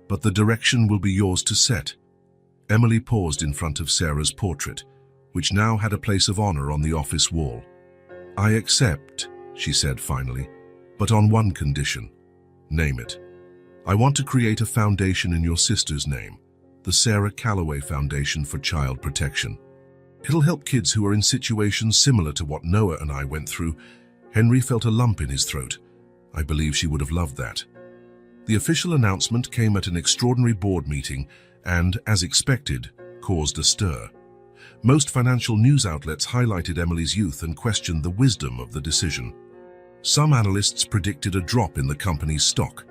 but the direction will be yours to set. Emily paused in front of Sarah's portrait, which now had a place of honor on the office wall. I accept, she said finally, but on one condition. Name it. I want to create a foundation in your sister's name, the Sarah Calloway Foundation for Child Protection. It'll help kids who are in situations similar to what Noah and I went through. Henry felt a lump in his throat. I believe she would have loved that. The official announcement came at an extraordinary board meeting and, as expected, caused a stir. Most financial news outlets highlighted Emily's youth and questioned the wisdom of the decision. Some analysts predicted a drop in the company's stock.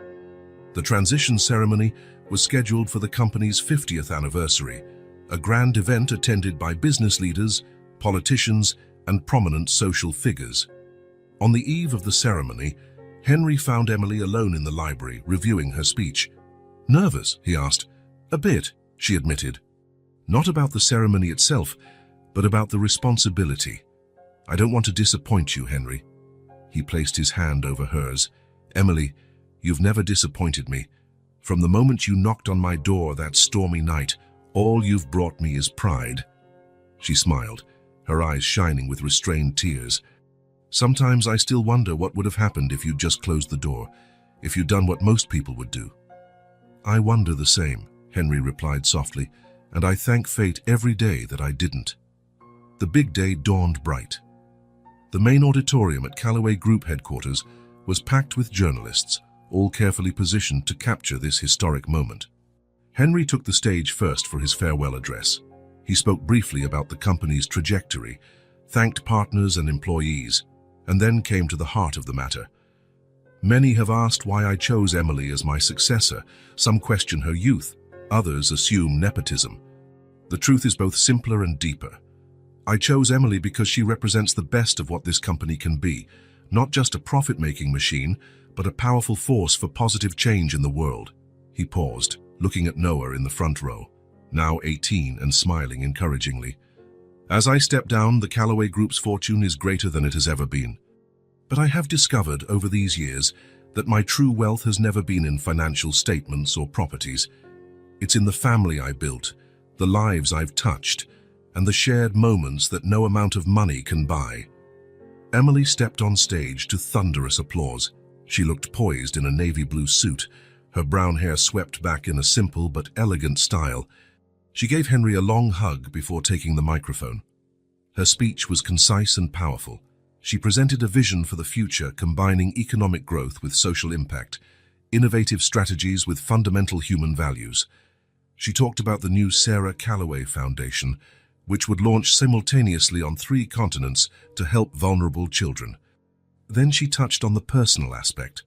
The transition ceremony was scheduled for the company's 50th anniversary, a grand event attended by business leaders, politicians, and prominent social figures. On the eve of the ceremony, Henry found Emily alone in the library, reviewing her speech. Nervous, he asked. A bit, she admitted. Not about the ceremony itself, but about the responsibility. I don't want to disappoint you, Henry. He placed his hand over hers. Emily, you've never disappointed me. From the moment you knocked on my door that stormy night, all you've brought me is pride. She smiled, her eyes shining with restrained tears. Sometimes I still wonder what would have happened if you'd just closed the door, if you'd done what most people would do. I wonder the same, Henry replied softly, and I thank fate every day that I didn't. The big day dawned bright. The main auditorium at Calloway Group headquarters was packed with journalists, all carefully positioned to capture this historic moment. Henry took the stage first for his farewell address. He spoke briefly about the company's trajectory, thanked partners and employees, and then came to the heart of the matter. Many have asked why I chose Emily as my successor. Some question her youth, others assume nepotism. The truth is both simpler and deeper. I chose Emily because she represents the best of what this company can be, not just a profit-making machine, but a powerful force for positive change in the world. He paused, looking at Noah in the front row, now 18 and smiling encouragingly. As I step down, the Calloway Group's fortune is greater than it has ever been. But I have discovered over these years that my true wealth has never been in financial statements or properties. It's in the family I built, the lives I've touched, and the shared moments that no amount of money can buy. Emily stepped on stage to thunderous applause. She looked poised in a navy blue suit, her brown hair swept back in a simple but elegant style. She gave Henry a long hug before taking the microphone. Her speech was concise and powerful. She presented a vision for the future, combining economic growth with social impact, innovative strategies with fundamental human values. She talked about the new Sarah Calloway Foundation, which would launch simultaneously on 3 continents to help vulnerable children. Then she touched on the personal aspect.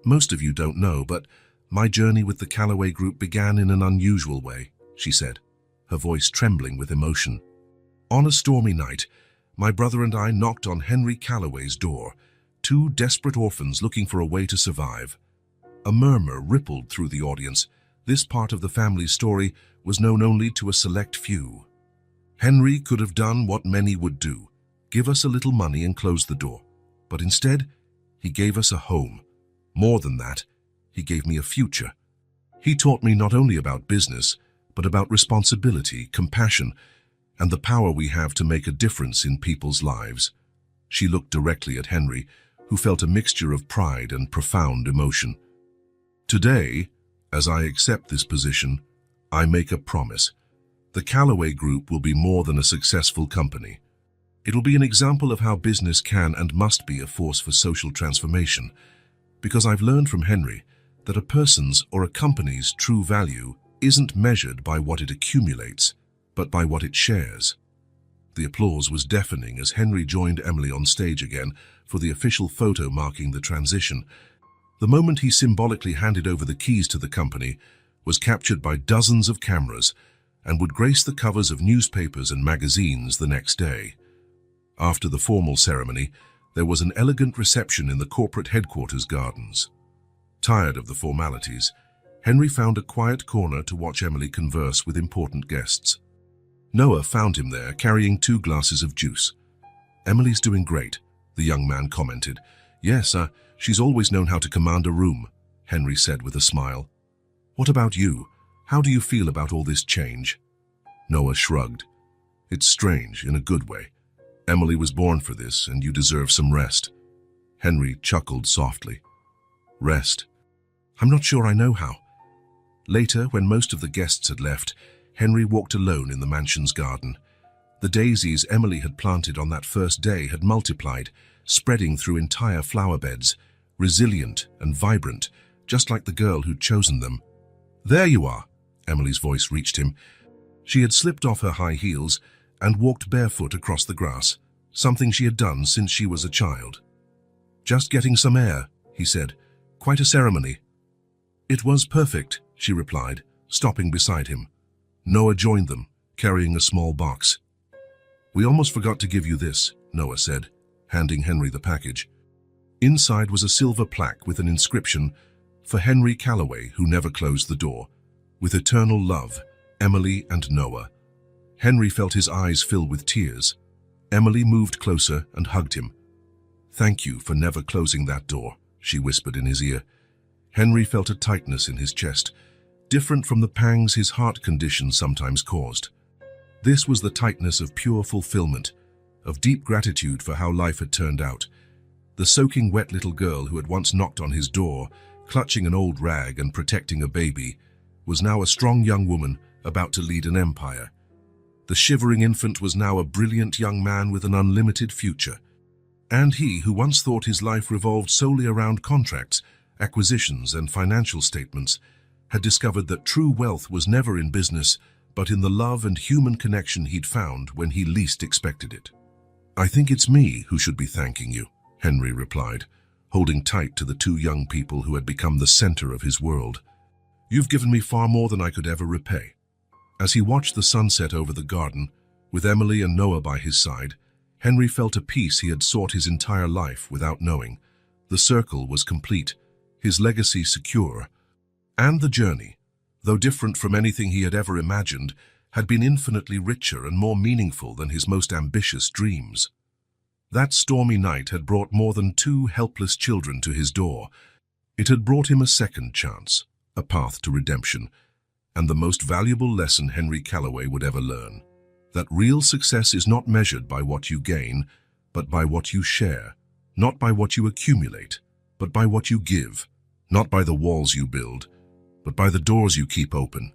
Most of you don't know, but my journey with the Calloway Group began in an unusual way, she said, her voice trembling with emotion. On a stormy night, my brother and I knocked on Henry Calloway's door, 2 desperate orphans looking for a way to survive. A murmur rippled through the audience. This part of the family's story was known only to a select few. Henry could have done what many would do, give us a little money and close the door. But instead, he gave us a home. More than that, he gave me a future. He taught me not only about business, but about responsibility, compassion, and the power we have to make a difference in people's lives. She looked directly at Henry, who felt a mixture of pride and profound emotion. Today, as I accept this position, I make a promise. The Calloway Group will be more than a successful company. It will be an example of how business can and must be a force for social transformation, because I've learned from Henry that a person's or a company's true value isn't measured by what it accumulates, but by what it shares. The applause was deafening as Henry joined Emily on stage again for the official photo marking the transition. The moment he symbolically handed over the keys to the company was captured by dozens of cameras and would grace the covers of newspapers and magazines the next day. After the formal ceremony, there was an elegant reception in the corporate headquarters gardens. Tired of the formalities, Henry found a quiet corner to watch Emily converse with important guests. Noah found him there, carrying 2 glasses of juice. "Emily's doing great," the young man commented. "Yes, she's always known how to command a room," Henry said with a smile. "What about you? How do you feel about all this change?" Noah shrugged. "It's strange, in a good way. Emily was born for this, and you deserve some rest." Henry chuckled softly. "Rest? I'm not sure I know how." Later, when most of the guests had left, Henry walked alone in the mansion's garden. The daisies Emily had planted on that first day had multiplied, spreading through entire flower beds, resilient and vibrant, just like the girl who'd chosen them. "There you are," Emily's voice reached him. She had slipped off her high heels and walked barefoot across the grass, something she had done since she was a child. "Just getting some air," he said. "Quite a ceremony." "It was perfect," she replied, stopping beside him. Noah joined them, carrying a small box. "We almost forgot to give you this," Noah said, handing Henry the package. Inside was a silver plaque with an inscription, "For Henry Calloway, who never closed the door. With eternal love, Emily and Noah." Henry felt his eyes fill with tears. Emily moved closer and hugged him. "Thank you for never closing that door," she whispered in his ear. Henry felt a tightness in his chest, different from the pangs his heart condition sometimes caused. This was the tightness of pure fulfillment, of deep gratitude for how life had turned out. The soaking wet little girl who had once knocked on his door, clutching an old rag and protecting a baby, was now a strong young woman about to lead an empire. The shivering infant was now a brilliant young man with an unlimited future. And he, who once thought his life revolved solely around contracts, acquisitions, and financial statements, had discovered that true wealth was never in business, but in the love and human connection he'd found when he least expected it. "I think it's me who should be thanking you," Henry replied, holding tight to the 2 young people who had become the center of his world. "You've given me far more than I could ever repay." As he watched the sunset over the garden, with Emily and Noah by his side, Henry felt a peace he had sought his entire life without knowing. The circle was complete, his legacy secure, and the journey, though different from anything he had ever imagined, had been infinitely richer and more meaningful than his most ambitious dreams. That stormy night had brought more than 2 helpless children to his door. It had brought him a second chance, a path to redemption, and the most valuable lesson Henry Calloway would ever learn: that real success is not measured by what you gain, but by what you share, not by what you accumulate, but by what you give, not by the walls you build, but by the doors you keep open.